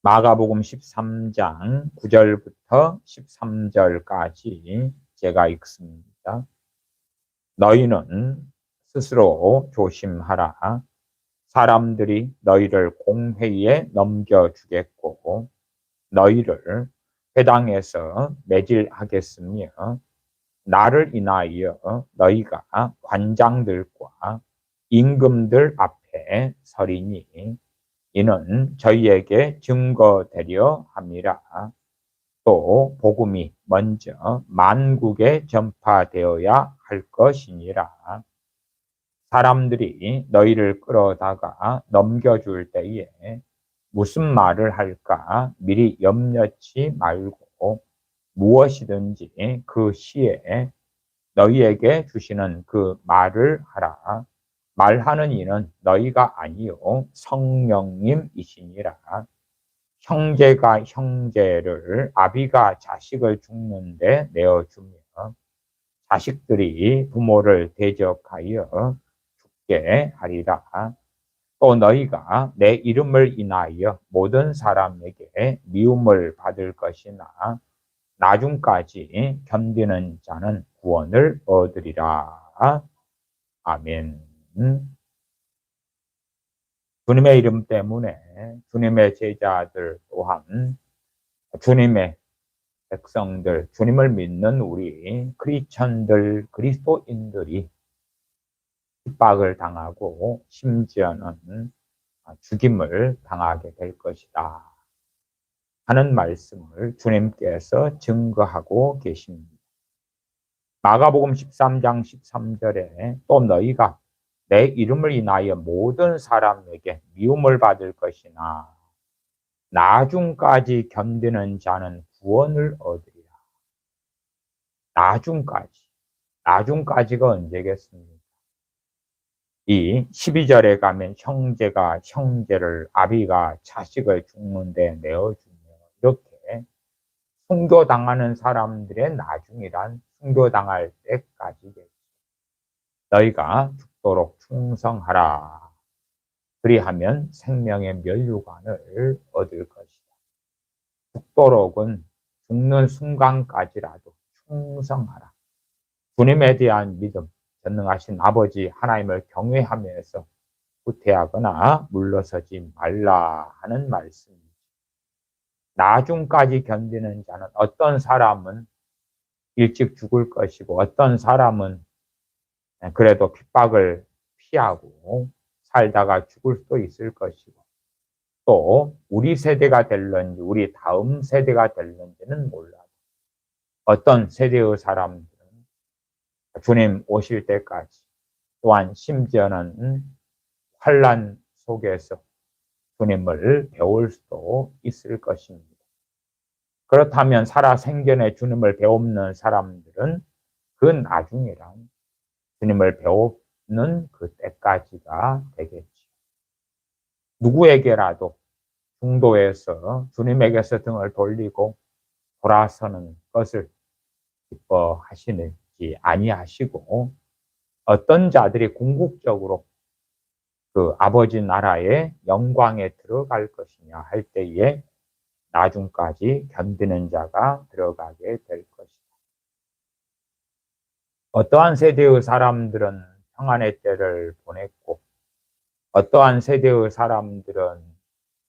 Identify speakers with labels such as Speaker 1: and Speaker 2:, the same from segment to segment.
Speaker 1: 마가복음 13장 9절부터 13절까지 제가 읽습니다. 너희는 스스로 조심하라. 사람들이 너희를 공회에 넘겨주겠고 너희를 회당에서 매질하겠으며 나를 인하여 너희가 관장들과 임금들 앞에 서리니 이는 저희에게 증거되려 함이라. 또 복음이 먼저 만국에 전파되어야 할 것이니라. 사람들이 너희를 끌어다가 넘겨줄 때에 무슨 말을 할까 미리 염려치 말고 무엇이든지 그 시에 너희에게 주시는 그 말을 하라. 말하는 이는 너희가 아니요 성령님이시니라. 형제가 형제를, 아비가 자식을 죽는데 내어주며 자식들이 부모를 대적하여 죽게 하리라. 또 너희가 내 이름을 인하여 모든 사람에게 미움을 받을 것이나 나중까지 견디는 자는 구원을 얻으리라. 아멘. 주님의 이름 때문에 주님의 제자들 또한 주님의 백성들, 주님을 믿는 우리 크리스천들, 그리스도인들이 핍박을 당하고 심지어는 죽임을 당하게 될 것이다 하는 말씀을 주님께서 증거하고 계십니다. 마가복음 13장 13절에 또 너희가 내 이름을 인하여 모든 사람에게 미움을 받을 것이나 나중까지 견디는 자는 구원을 얻으리라. 나중까지가 언제겠습니까? 이 12절에 가면 형제가 형제를, 아비가 자식을 죽는데 내어주며 이렇게 순교당하는 사람들의 나중이란 순교당할 때까지겠지. 너희가 죽도록 충성하라. 그리하면 생명의 면류관을 얻을 것이다. 죽도록은 죽는 순간까지라도 충성하라. 주님에 대한 믿음, 전능하신 아버지 하나님을 경외하면서 후퇴하거나 물러서지 말라 하는 말씀입니다. 나중까지 견디는 자는 어떤 사람은 일찍 죽을 것이고 어떤 사람은 그래도 핍박을 피하고 살다가 죽을 수도 있을 것이고 또 우리 세대가 될런지 우리 다음 세대가 될런지는 몰라도 어떤 세대의 사람들은 주님 오실 때까지 또한 심지어는 환난 속에서 주님을 배울 수도 있을 것입니다. 그렇다면 살아생전에 주님을 배우는 사람들은 그 나중이란 주님을 배우는 그 때까지가 되겠죠. 누구에게라도 중도에서 주님에게서 등을 돌리고 돌아서는 것을 기뻐하시는지 아니하시고 어떤 자들이 궁극적으로 그 아버지 나라의 영광에 들어갈 것이냐 할 때에 나중까지 견디는 자가 들어가게 될 것이다. 어떠한 세대의 사람들은 평안의 때를 보냈고 어떠한 세대의 사람들은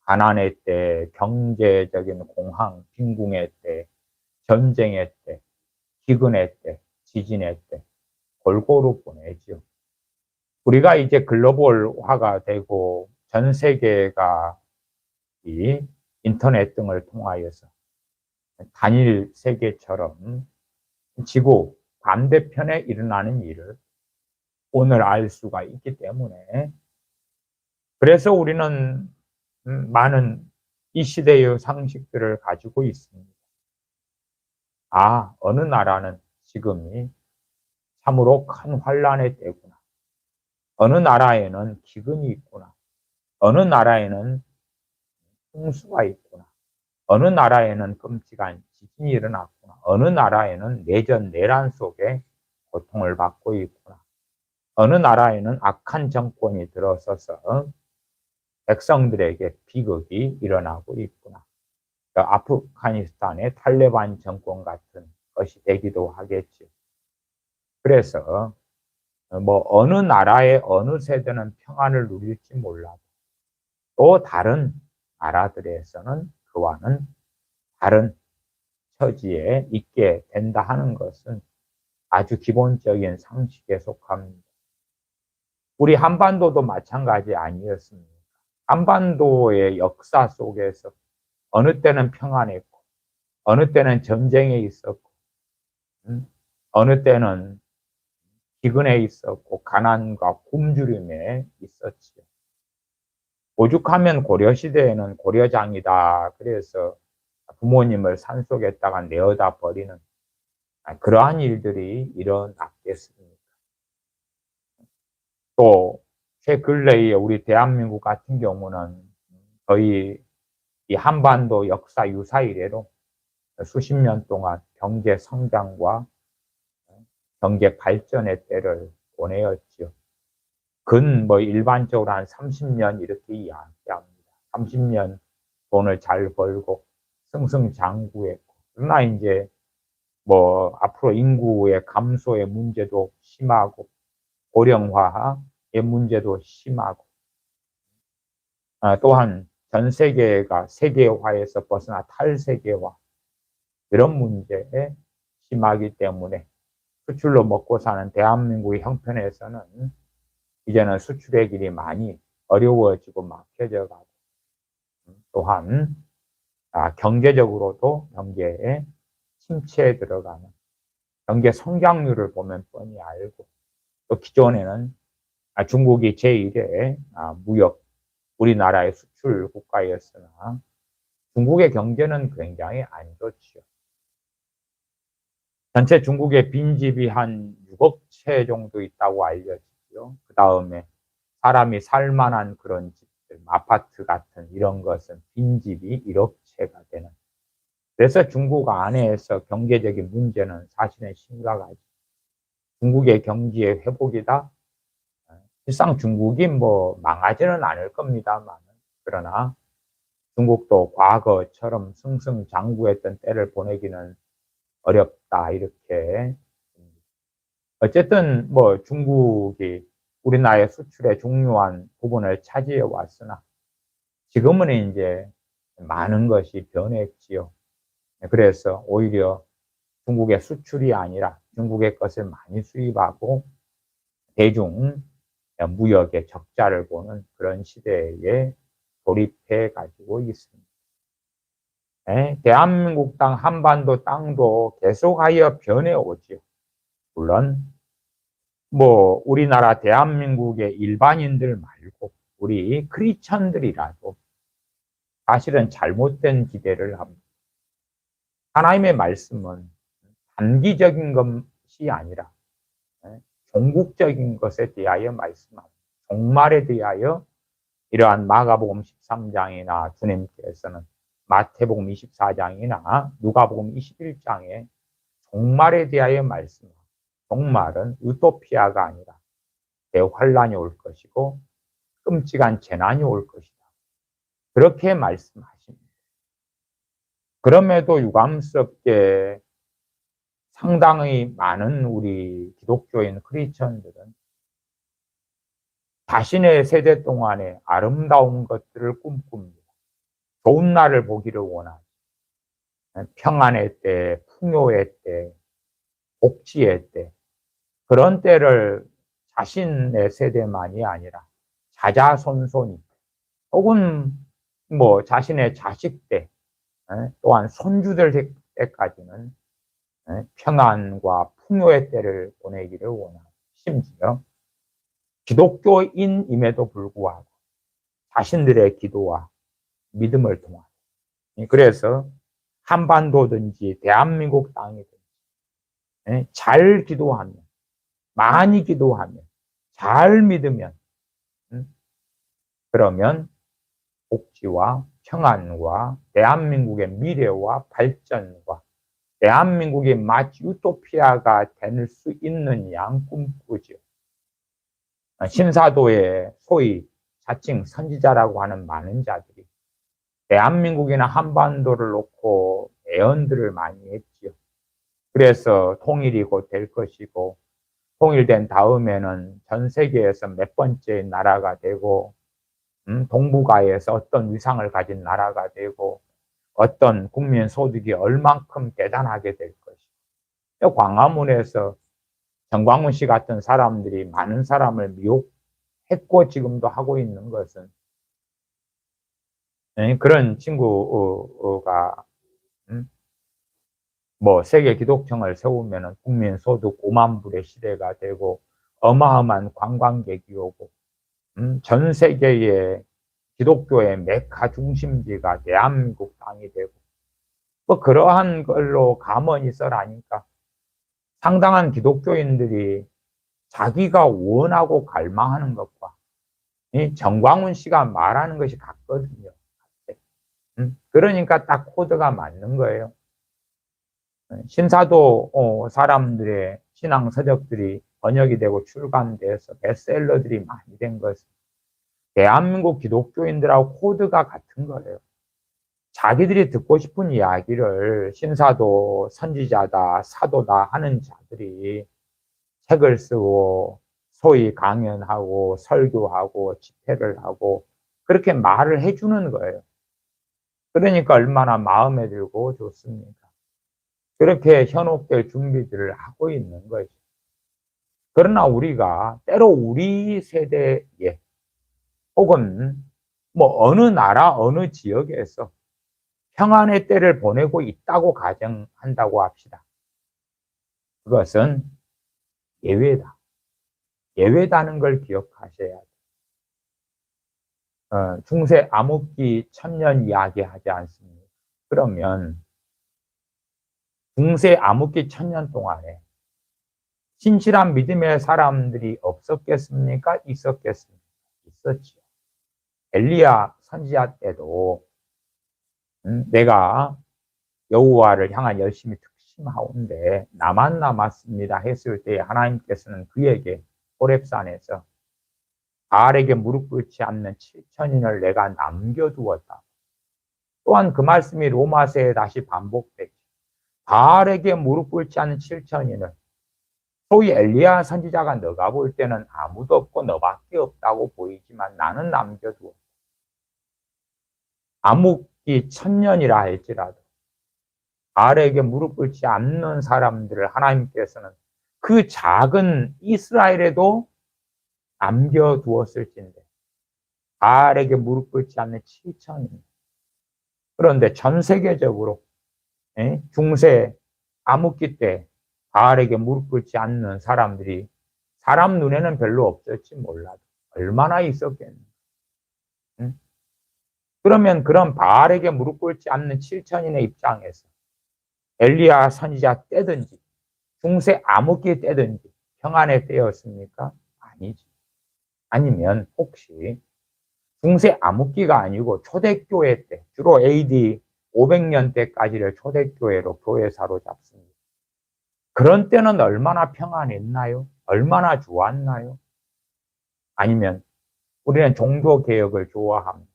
Speaker 1: 가난의 때, 경제적인 공황, 빈궁의 때, 전쟁의 때, 기근의 때, 지진의 때 골고루 보내죠. 우리가 이제 글로벌화가 되고 전 세계가 이 인터넷 등을 통하여서 단일 세계처럼 지구 반대편에 일어나는 일을 오늘 알 수가 있기 때문에 그래서 우리는 많은 이 시대의 상식들을 가지고 있습니다. 어느 나라는 지금이 참으로 큰 환란의 때구나. 어느 나라에는 기근이 있구나. 어느 나라에는 홍수가 있구나. 어느 나라에는 끔찍한 지진이 일어났구나. 어느 나라에는 내전, 내란 속에 고통을 받고 있구나. 어느 나라에는 악한 정권이 들어서서 백성들에게 비극이 일어나고 있구나. 아프가니스탄의 탈레반 정권 같은 것이 되기도 하겠죠. 그래서 뭐 어느 나라의 어느 세대는 평안을 누릴지 몰라도 또 다른 나라들에서는 그와는 다른 처지에 있게 된다 하는 것은 아주 기본적인 상식에 속합니다. 우리 한반도도 마찬가지 아니었습니까? 한반도의 역사 속에서 어느 때는 평안했고, 어느 때는 전쟁에 있었고, 어느 때는 기근에 있었고, 가난과 굶주림에 있었지요. 오죽하면 고려시대에는 고려장이다. 그래서 부모님을 산속에다가 내어다 버리는 그러한 일들이 일어났겠습니까? 또 최근래에 우리 대한민국 같은 경우는 거의 이 한반도 역사 유사 이래로 수십 년 동안 경제 성장과 경제 발전의 때를 보내었죠. 뭐 일반적으로 한 30년 이렇게 이야기합니다. 30년 돈을 잘 벌고 승승장구했고, 그러나 이제 뭐 앞으로 인구의 감소의 문제도 심하고 고령화의 문제도 심하고, 또한 전 세계가 세계화에서 벗어나 탈세계화 이런 문제에 심하기 때문에 수출로 먹고 사는 대한민국의 형편에서는 이제는 수출의 길이 많이 어려워지고 막혀져 가고, 또한 경제적으로도 경제에 침체에 들어가는 경제 성장률을 보면 뻔히 알고, 또 기존에는 중국이 제1의 무역 우리나라의 수출 국가였으나 중국의 경제는 굉장히 안 좋지요. 전체 중국의 빈집이 한 6억 채 정도 있다고 알려지고요. 그 다음에 사람이 살만한 그런 집들, 아파트 같은 이런 것은 빈집이 1억 채가 되는. 그래서 중국 안에서 경제적인 문제는 사실은 심각하죠. 중국의 경제의 회복이다. 실상 중국이 뭐 망하지는 않을 겁니다만, 그러나 중국도 과거처럼 승승장구했던 때를 보내기는 어렵다, 이렇게. 어쨌든 뭐 중국이 우리나라의 수출의 중요한 부분을 차지해 왔으나 지금은 이제 많은 것이 변했지요. 그래서 오히려 중국의 수출이 아니라 중국의 것을 많이 수입하고 대중 무역의 적자를 보는 그런 시대에 돌입해 가지고 있습니다. 대한민국 땅, 한반도 땅도 계속하여 변해오지요. 물론 뭐 우리나라 대한민국의 일반인들 말고 우리 크리스천들이라도 사실은 잘못된 기대를 합니다. 하나님의 말씀은 단기적인 것이 아니라 종국적인 것에 대하여 말씀합니다. 종말에 대하여 이러한 마가복음 13장이나 주님께서는 마태복음 24장이나 누가복음 21장에 종말에 대하여 말씀합니다. 종말은 유토피아가 아니라 대환란이 올 것이고 끔찍한 재난이 올 것이다. 그렇게 말씀하십니다. 그럼에도 유감스럽게 상당히 많은 우리 기독교인 크리스천들은 자신의 세대 동안에 아름다운 것들을 꿈꿉니다. 좋은 날을 보기를 원하죠. 평안의 때, 풍요의 때, 복지의 때, 그런 때를 자신의 세대만이 아니라 자자손손이 혹은 뭐 자신의 자식 때, 또한 손주들 때까지는 평안과 풍요의 때를 보내기를 원하고, 심지어 기독교인임에도 불구하고 자신들의 기도와 믿음을 통하여, 그래서 한반도든지 대한민국 땅이든지 잘 기도하면, 많이 기도하면, 잘 믿으면, 그러면 복지와 평안과 대한민국의 미래와 발전과 대한민국이 마치 유토피아가 될 수 있는 양 꿈꾸죠. 신사도에 소위 자칭 선지자라고 하는 많은 자들이 대한민국이나 한반도를 놓고 애언들을 많이 했지요. 그래서 통일이 곧 될 것이고, 통일된 다음에는 전 세계에서 몇 번째 나라가 되고, 동북아에서 어떤 위상을 가진 나라가 되고, 어떤 국민 소득이 얼만큼 대단하게 될 것이고, 광화문에서 정광훈 씨 같은 사람들이 많은 사람을 미혹했고 지금도 하고 있는 것은 그런 친구가 뭐 세계 기독청을 세우면 국민 소득 5만 불의 시대가 되고 어마어마한 관광객이 오고 전 세계의 기독교의 메카 중심지가 대한민국 땅이 되고 뭐 그러한 걸로 감언이 썰하니까 상당한 기독교인들이 자기가 원하고 갈망하는 것과 이 정광훈 씨가 말하는 것이 같거든요. 그러니까 딱 코드가 맞는 거예요. 신사도 사람들의 신앙 서적들이 번역이 되고 출간돼서 베스트셀러들이 많이 된 것은 대한민국 기독교인들하고 코드가 같은 거예요. 자기들이 듣고 싶은 이야기를 신사도 선지자다, 사도다 하는 자들이 책을 쓰고 소위 강연하고 설교하고 집회를 하고 그렇게 말을 해주는 거예요. 그러니까 얼마나 마음에 들고 좋습니까? 그렇게 현혹될 준비들을 하고 있는 거죠. 그러나 우리가 때로 우리 세대에 혹은 뭐 어느 나라 어느 지역에서 평안의 때를 보내고 있다고 가정한다고 합시다. 그것은 예외다. 예외다는 걸 기억하셔야 돼요. 중세 암흑기 천년 이야기하지 않습니까? 그러면 중세 암흑기 천년 동안에 신실한 믿음의 사람들이 없었겠습니까? 있었겠습니까? 있었지요. 엘리야 선지자 때도 내가 여호와를 향한 열심히 특심하온데 나만 남았습니다 했을 때 하나님께서는 그에게 호렙산에서 바알에게 무릎 꿇지 않는 7천인을 내가 남겨두었다. 또한 그 말씀이 로마서에 다시 반복되죠. 바알에게 무릎 꿇지 않는 7천인을 소위 엘리야 선지자가 너가 볼 때는 아무도 없고 너밖에 없다고 보이지만 나는 남겨두었다. 암흑기 천년이라 할지라도 바알에게 무릎 꿇지 않는 사람들을 하나님께서는 그 작은 이스라엘에도 남겨두었을진데 바알에게 무릎 꿇지 않는 7천인. 그런데 전 세계적으로 중세 암흑기 때 바알에게 무릎 꿇지 않는 사람들이 사람 눈에는 별로 없었지 몰라도 얼마나 있었겠는가. 그러면 그런 바알에게 무릎 꿇지 않는 7천인의 입장에서 엘리야 선지자 때든지 중세 암흑기 때든지 평안의 때였습니까? 아니지. 아니면 혹시 중세 암흑기가 아니고 초대교회 때, 주로 AD 500년 때까지를 초대교회로 교회사로 잡습니다. 그런 때는 얼마나 평안했나요? 얼마나 좋았나요? 아니면 우리는 종교개혁을 좋아합니다.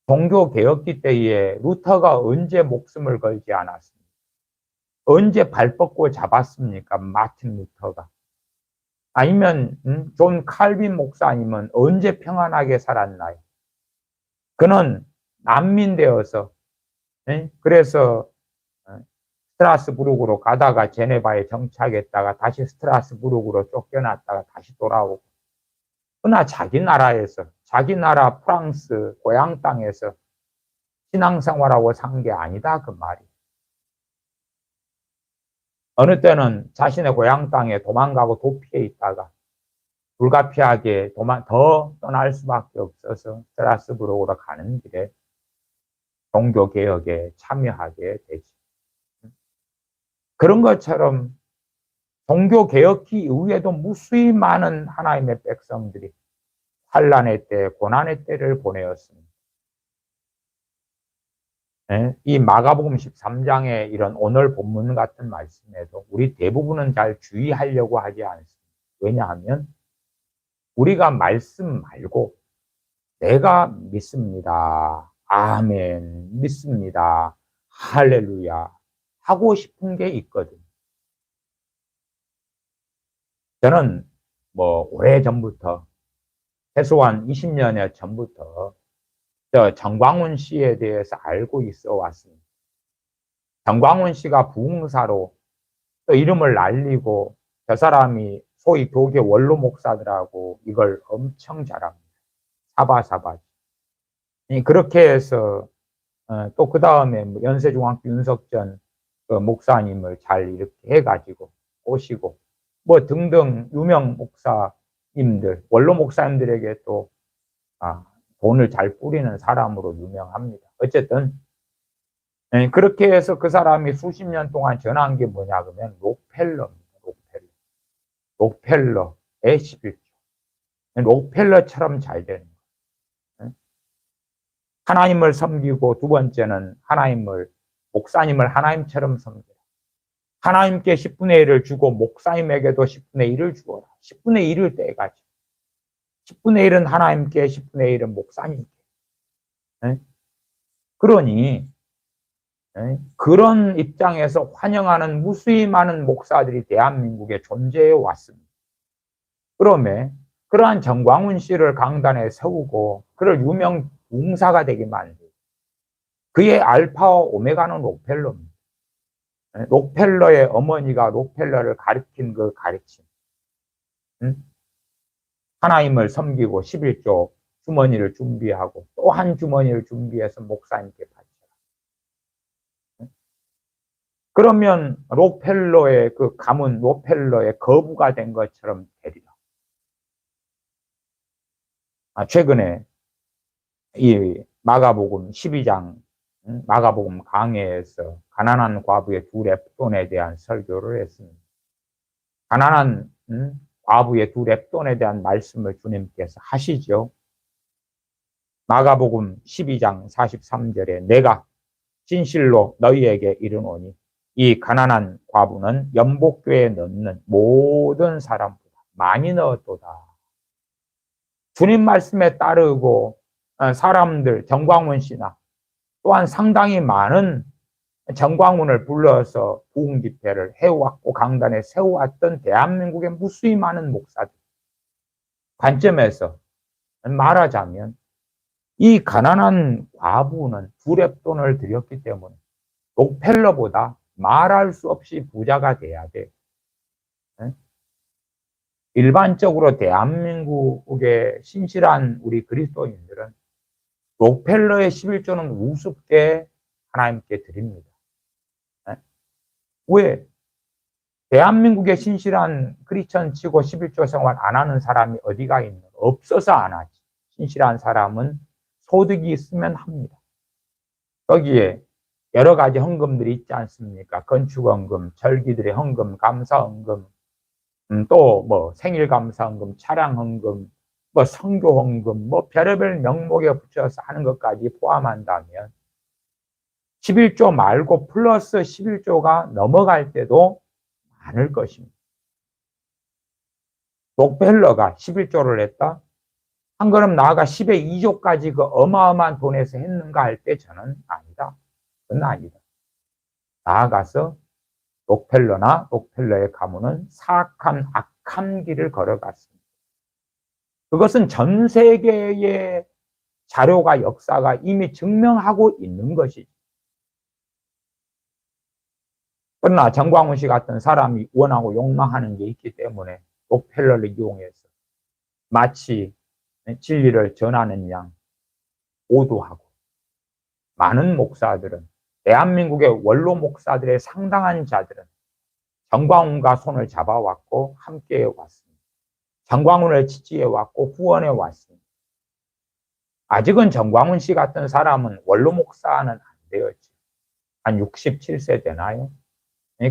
Speaker 1: 종교개혁기 때에 루터가 언제 목숨을 걸지 않았습니까? 언제 발 뻗고 잡았습니까? 마틴 루터가. 아니면 존 칼빈 목사님은 언제 평안하게 살았나요? 그는 난민 되어서 그래서 스트라스부르크로 가다가 제네바에 정착했다가 다시 스트라스부르크로 쫓겨났다가 다시 돌아오고 그러나 자기 나라에서 자기 나라 프랑스 고향 땅에서 신앙생활하고 산 게 아니다 그 말이. 어느 때는 자신의 고향 땅에 도망가고 도피해 있다가 불가피하게 더 떠날 수밖에 없어서 스트라스부르크로 가는 길에 종교개혁에 참여하게 되지. 그런 것처럼 종교개혁기 이후에도 무수히 많은 하나님의 백성들이 환난의 때, 고난의 때를 보내었습니다. 이 마가복음 13장의 이런 오늘 본문 같은 말씀에도 우리 대부분은 잘 주의하려고 하지 않습니다. 왜냐하면 우리가 말씀 말고 내가 믿습니다 아멘, 믿습니다, 할렐루야 하고 싶은 게 있거든요. 저는 오래전부터, 최소한 20년여 전부터 정광훈 씨에 대해서 알고 있어 왔습니다. 정광훈 씨가 부흥사로 또 이름을 날리고, 저 사람이 소위 교계 원로 목사들하고 이걸 엄청 잘합니다. 사바사바. 그렇게 해서 또 그 다음에 연세중앙교 윤석전 그 목사님을 잘 이렇게 해가지고 오시고 등등 유명 목사님들, 원로 목사님들에게 또 돈을 잘 뿌리는 사람으로 유명합니다. 어쨌든 그렇게 해서 그 사람이 수십 년 동안 전한 게 뭐냐 그러면 록펠러입니다. 록펠러의 11조. 록펠러처럼 잘 되는 거예요. 하나님을 섬기고, 두 번째는 목사님을 하나님처럼 섬겨라. 하나님께 10분의 1을 주고 목사님에게도 10분의 1을 주어라. 10분의 1을 떼가지고 10분의 1은 하나님께, 10분의 1은 목사님께. 그러니 그런 입장에서 환영하는 무수히 많은 목사들이 대한민국에 존재해 왔습니다. 그러면 그러한 정광훈 씨를 강단에 세우고 그를 유명 웅사가 되게 만들고, 그의 알파와 오메가는 록펠러입니다. 록펠러의 어머니가 록펠러를 가르친 그 가르침, 하나님을 섬기고 11조 주머니를 준비하고 또 한 주머니를 준비해서 목사님께 바쳐라. 그러면 록펠러의 그 가문, 록펠러의 거부가 된 것처럼 되리라. 최근에 이 마가복음 12장, 마가복음 강해에서 가난한 과부의 두 렙돈에 대한 설교를 했습니다. 가난한 과부의 두 렙돈에 대한 말씀을 주님께서 하시죠. 마가복음 12장 43절에 내가 진실로 너희에게 이르노니 이 가난한 과부는 연복교에 넣는 모든 사람보다 많이 넣었도다. 주님 말씀에 따르고 사람들, 정광훈 씨나 또한 상당히 많은 정광훈을 불러서 부흥 집회를 해왔고 강단에 세워왔던 대한민국의 무수히 많은 목사들 관점에서 말하자면, 이 가난한 과부는 두 렙돈을 드렸기 때문에 록펠러보다 말할 수 없이 부자가 돼야 돼. 일반적으로 대한민국의 신실한 우리 그리스도인들은 록펠러의 11조는 우습게 하나님께 드립니다. 왜? 대한민국의 신실한 크리스천 치고 11조 생활 안 하는 사람이 어디가 있는? 없어서 안 하지. 신실한 사람은 소득이 있으면 합니다. 거기에 여러 가지 헌금들이 있지 않습니까? 건축헌금, 절기들의 헌금, 감사헌금, 또 생일감사헌금, 차량헌금, 선교헌금, 별의별 명목에 붙여서 하는 것까지 포함한다면 11조 말고 플러스 11조가 넘어갈 때도 많을 것입니다. 록펠러가 11조를 했다? 한 걸음 나아가 10의 2조까지 그 어마어마한 돈에서 했는가 할 때 저는 아니다. 그건 아니다. 나아가서 록펠러의 가문은 사악한 악한 길을 걸어갔습니다. 그것은 전 세계의 자료가, 역사가 이미 증명하고 있는 것이죠. 그러나 정광훈 씨 같은 사람이 원하고 욕망하는 게 있기 때문에 록펠러를 이용해서 마치 진리를 전하는 양 오도하고, 많은 목사들은, 대한민국의 원로 목사들의 상당한 자들은 정광훈과 손을 잡아왔고 함께해 왔습니다. 정광훈을 지지해 왔고 후원해 왔습니다. 아직은 정광훈 씨 같은 사람은 원로 목사는 안 되었지. 한 67세 되나요?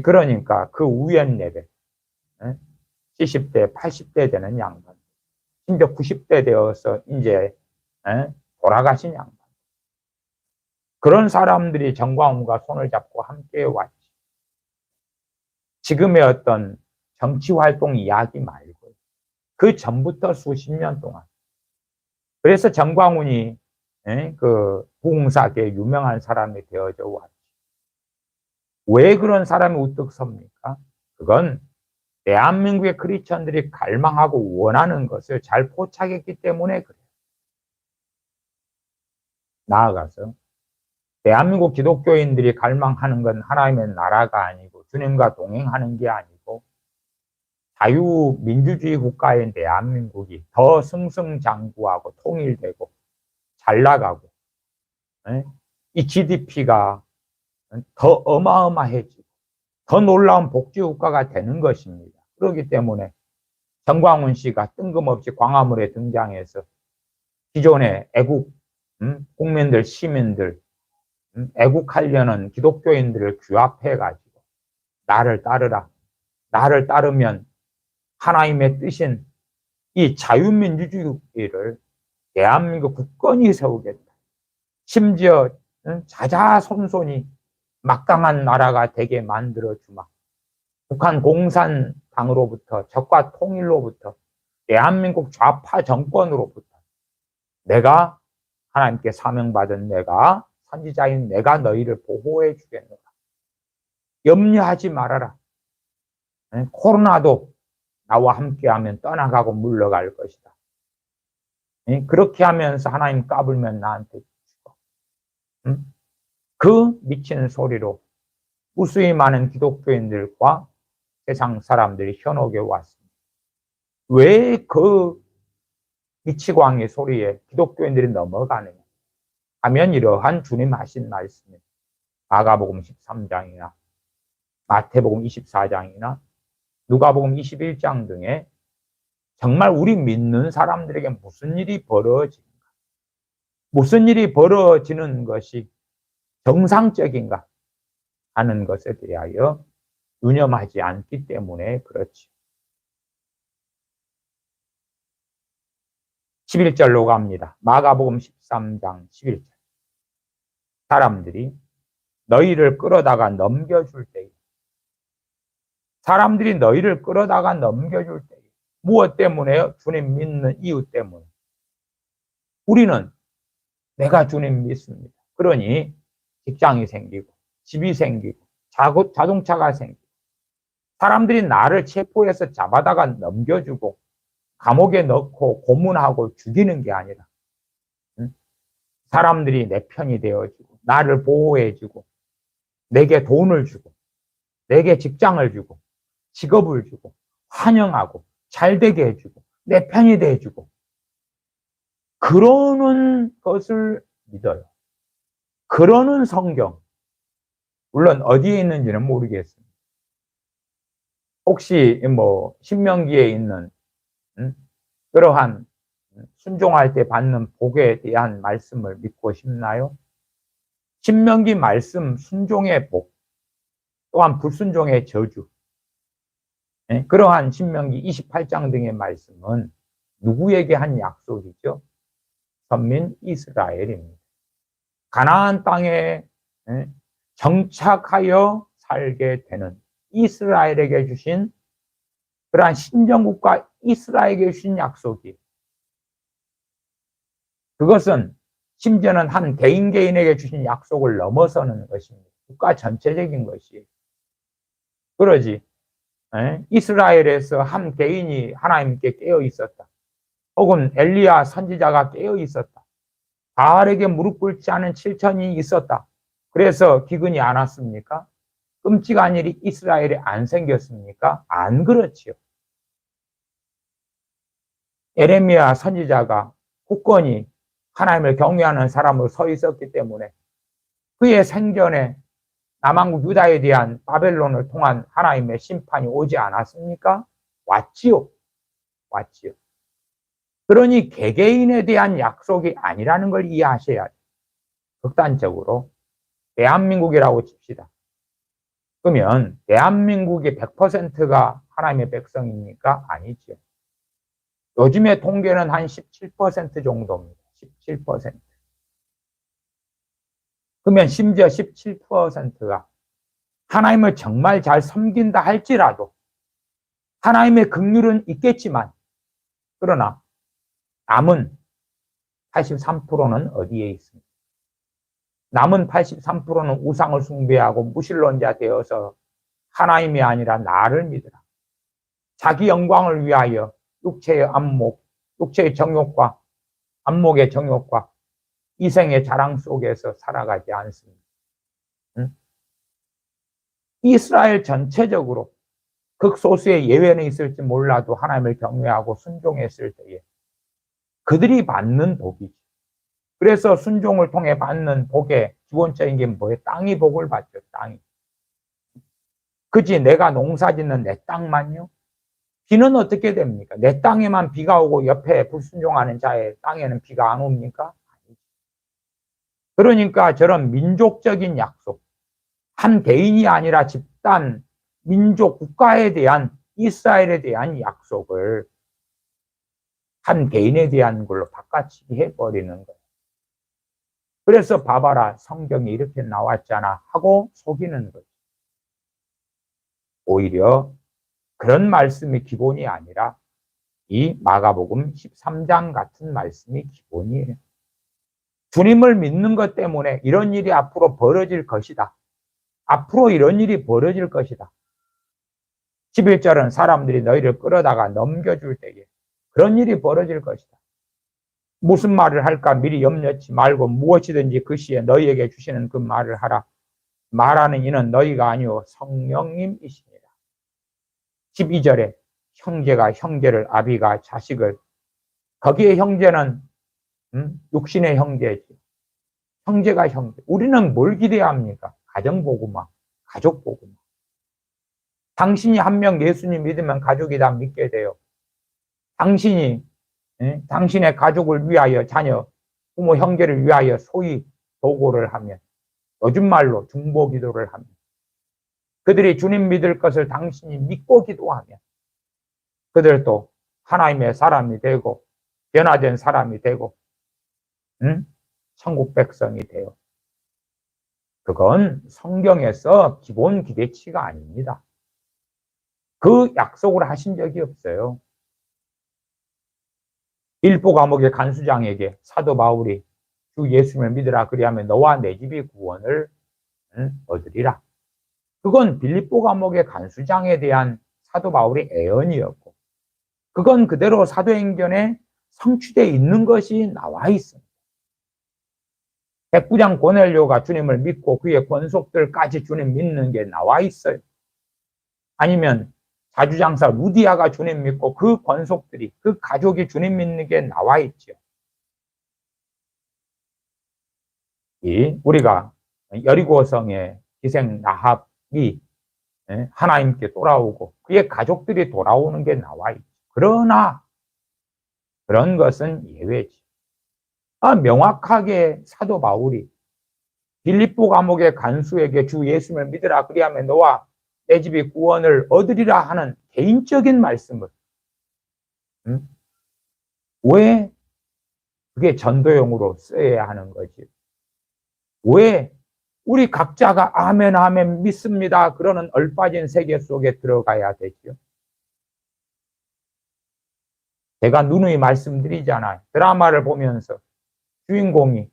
Speaker 1: 그러니까 그 우연 레벨, 70대, 80대 되는 양반, 심지어 90대 되어서 이제 돌아가신 양반, 그런 사람들이 정광훈과 손을 잡고 함께 왔지. 지금의 어떤 정치활동 이야기 말고 그 전부터 수십 년 동안. 그래서 정광훈이 그 부흥사계 유명한 사람이 되어져 왔죠. 왜 그런 사람이 우뚝 섭니까? 그건 대한민국의 크리스천들이 갈망하고 원하는 것을 잘 포착했기 때문에 그래요. 나아가서 대한민국 기독교인들이 갈망하는 건 하나님의 나라가 아니고 주님과 동행하는 게 아니고 자유민주주의 국가인 대한민국이 더 승승장구하고 통일되고 잘 나가고 이 GDP가 더 어마어마해지고 더 놀라운 복지국가가 되는 것입니다. 그렇기 때문에 정광훈 씨가 뜬금없이 광화문에 등장해서 기존의 애국 국민들, 시민들, 애국하려는 기독교인들을 규합해가지고 나를 따르라. 나를 따르면 하나님의 뜻인 이 자유민주주의를 대한민국 국권이 세우겠다. 심지어 자자손손이 막강한 나라가 되게 만들어주마. 북한 공산당으로부터 적과 통일로부터 대한민국 좌파 정권으로부터 내가 하나님께 사명받은 내가 선지자인 내가 너희를 보호해 주겠노라. 염려하지 말아라. 코로나도 나와 함께하면 떠나가고 물러갈 것이다. 그렇게 하면서 하나님 까불면 나한테 죽어. 그 미친 소리로 무수히 많은 기독교인들과 세상 사람들이 현혹에 왔습니다. 왜 그 미치광이 소리에 기독교인들이 넘어가느냐 하면 이러한 주님 하신 말씀입니다. 마가복음 13장이나 마태복음 24장이나 누가복음 21장 등에 정말 우리 믿는 사람들에게 무슨 일이 벌어지는가, 무슨 일이 벌어지는 것이 정상적인가 하는 것에 대하여 유념하지 않기 때문에 그렇지. 11절로 갑니다. 마가복음 13장 11절. 사람들이 너희를 끌어다가 넘겨줄 때에, 사람들이 너희를 끌어다가 넘겨줄 때에, 무엇 때문에요? 주님 믿는 이유 때문에. 우리는 내가 주님 믿습니다. 그러니 직장이 생기고 집이 생기고 자동차가 생기고 사람들이 나를 체포해서 잡아다가 넘겨주고 감옥에 넣고 고문하고 죽이는 게 아니라 사람들이 내 편이 되어주고 나를 보호해주고 내게 돈을 주고 내게 직장을 주고 직업을 주고 환영하고 잘되게 해주고 내 편이 돼주고 그러는 것을 믿어요. 그러는 성경, 물론 어디에 있는지는 모르겠습니다. 혹시 신명기에 있는 그러한 순종할 때 받는 복에 대한 말씀을 믿고 싶나요? 신명기 말씀 순종의 복, 또한 불순종의 저주, 그러한 신명기 28장 등의 말씀은 누구에게 한 약속이죠? 선민 이스라엘입니다. 가나안 땅에 정착하여 살게 되는 이스라엘에게 주신 그러한 신정국가 이스라엘에게 주신 약속이, 그것은 심지어는 한 개인에게 주신 약속을 넘어서는 것입니다. 국가 전체적인 것이에요. 그러지 이스라엘에서 한 개인이 하나님께 깨어 있었다. 혹은 엘리야 선지자가 깨어 있었다. 바알에게 무릎 꿇지 않은 7천이 있었다. 그래서 기근이 안 왔습니까? 끔찍한 일이 이스라엘에 안 생겼습니까? 안 그렇지요. 에레미야 선지자가 굳건히 하나님을 경외하는 사람으로 서 있었기 때문에 그의 생전에 남한국 유다에 대한 바벨론을 통한 하나님의 심판이 오지 않았습니까? 왔지요. 왔지요. 그러니 개개인에 대한 약속이 아니라는 걸 이해하셔야 돼요. 극단적으로 대한민국이라고 칩시다. 그러면 대한민국이 100%가 하나님의 백성입니까? 아니죠. 요즘의 통계는 한 17% 정도입니다. 17%. 그러면 심지어 17%가 하나님을 정말 잘 섬긴다 할지라도 하나님의 긍휼은 있겠지만, 그러나 남은 83%는 어디에 있습니까? 남은 83%는 우상을 숭배하고 무신론자 되어서 하나님이 아니라 나를 믿으라. 자기 영광을 위하여 육체의 안목, 육체의 정욕과 안목의 정욕과 이생의 자랑 속에서 살아가지 않습니다. 응? 이스라엘 전체적으로 극소수의 예외는 있을지 몰라도 하나님을 경외하고 순종했을 때에 그들이 받는 복이죠. 그래서 순종을 통해 받는 복의 기본적인 게 뭐예요? 땅이 복을 받죠. 땅이. 그지 내가 농사짓는 내 땅만요? 비는 어떻게 됩니까? 내 땅에만 비가 오고 옆에 불순종하는 자의 땅에는 비가 안 옵니까? 그러니까 저런 민족적인 약속, 한 개인이 아니라 집단, 민족, 국가에 대한 이스라엘에 대한 약속을 한 개인에 대한 걸로 바꿔치기 해버리는 거예요. 그래서 봐봐라 성경이 이렇게 나왔잖아 하고 속이는 거죠. 오히려 그런 말씀이 기본이 아니라 이 마가복음 13장 같은 말씀이 기본이에요. 주님을 믿는 것 때문에 이런 일이 앞으로 벌어질 것이다. 앞으로 이런 일이 벌어질 것이다. 11절은 사람들이 너희를 끌어다가 넘겨줄 때에 그런 일이 벌어질 것이다. 무슨 말을 할까 미리 염려치 말고 무엇이든지 그 시에 너희에게 주시는 그 말을 하라. 말하는 이는 너희가 아니오 성령님이시니라. 12절에 형제가 형제를, 아비가 자식을, 거기에 형제는 육신의 형제지. 형제가 형제. 우리는 뭘 기대야 합니까? 가정복음화, 가족복음화. 당신이 한 명 예수님 믿으면 가족이 다 믿게 돼요. 당신이 당신의 가족을 위하여 자녀, 부모, 형제를 위하여 소위 도고를 하면, 요즘 말로 중보기도를 하면, 그들이 주님 믿을 것을 당신이 믿고 기도하면 그들도 하나님의 사람이 되고 변화된 사람이 되고 천국 백성이 돼요. 그건 성경에서 기본 기대치가 아닙니다. 그 약속을 하신 적이 없어요. 빌보 감옥의 간수장에게 사도 바울이 주 예수님을 믿으라 그리하면 너와 내 집이 구원을 얻으리라. 그건 빌립보 감옥의 간수장에 대한 사도 바울의 애언이었고 그건 그대로 사도행전에 성취되어 있는 것이 나와 있습니다. 백부장 고넬료가 주님을 믿고 그의 권속들까지 주님 믿는 게 나와 있어요. 아니면 자주장사 루디아가 주님 믿고 그 권속들이, 그 가족이 주님 믿는 게 나와 있죠. 우리가 여리고성의 기생 라합이 하나님께 돌아오고 그의 가족들이 돌아오는 게 나와 있죠. 그러나 그런 것은 예외지. 명확하게 사도 바울이 빌립보 감옥의 간수에게 주 예수님을 믿으라 그리하면 너와 내 집이 구원을 얻으리라 하는 개인적인 말씀을 왜 그게 전도용으로 써야 하는 거지? 왜 우리 각자가 아멘 아멘 믿습니다 그러는 얼빠진 세계 속에 들어가야 되죠? 제가 누누이 말씀드리잖아요. 드라마를 보면서 주인공이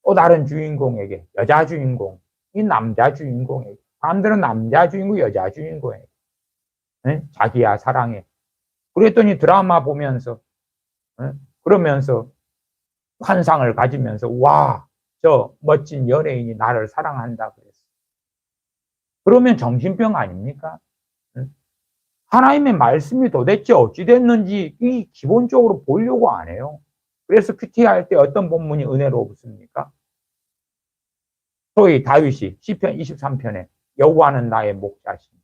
Speaker 1: 또 다른 주인공에게, 여자 주인공, 이 남자 주인공에게, 사람들은 남자 주인공, 여자 주인공에게 자기야 사랑해. 그랬더니 드라마 보면서 그러면서 환상을 가지면서 와, 저 멋진 연예인이 나를 사랑한다 그랬어. 그러면 정신병 아닙니까? 하나님의 말씀이 도대체 어찌 됐는지 이 기본적으로 보려고 안 해요. 그래서 큐티 할 때 어떤 본문이 은혜롭습니까? 소위 다윗이 시편 23편에 여호와는 나의 목자시니.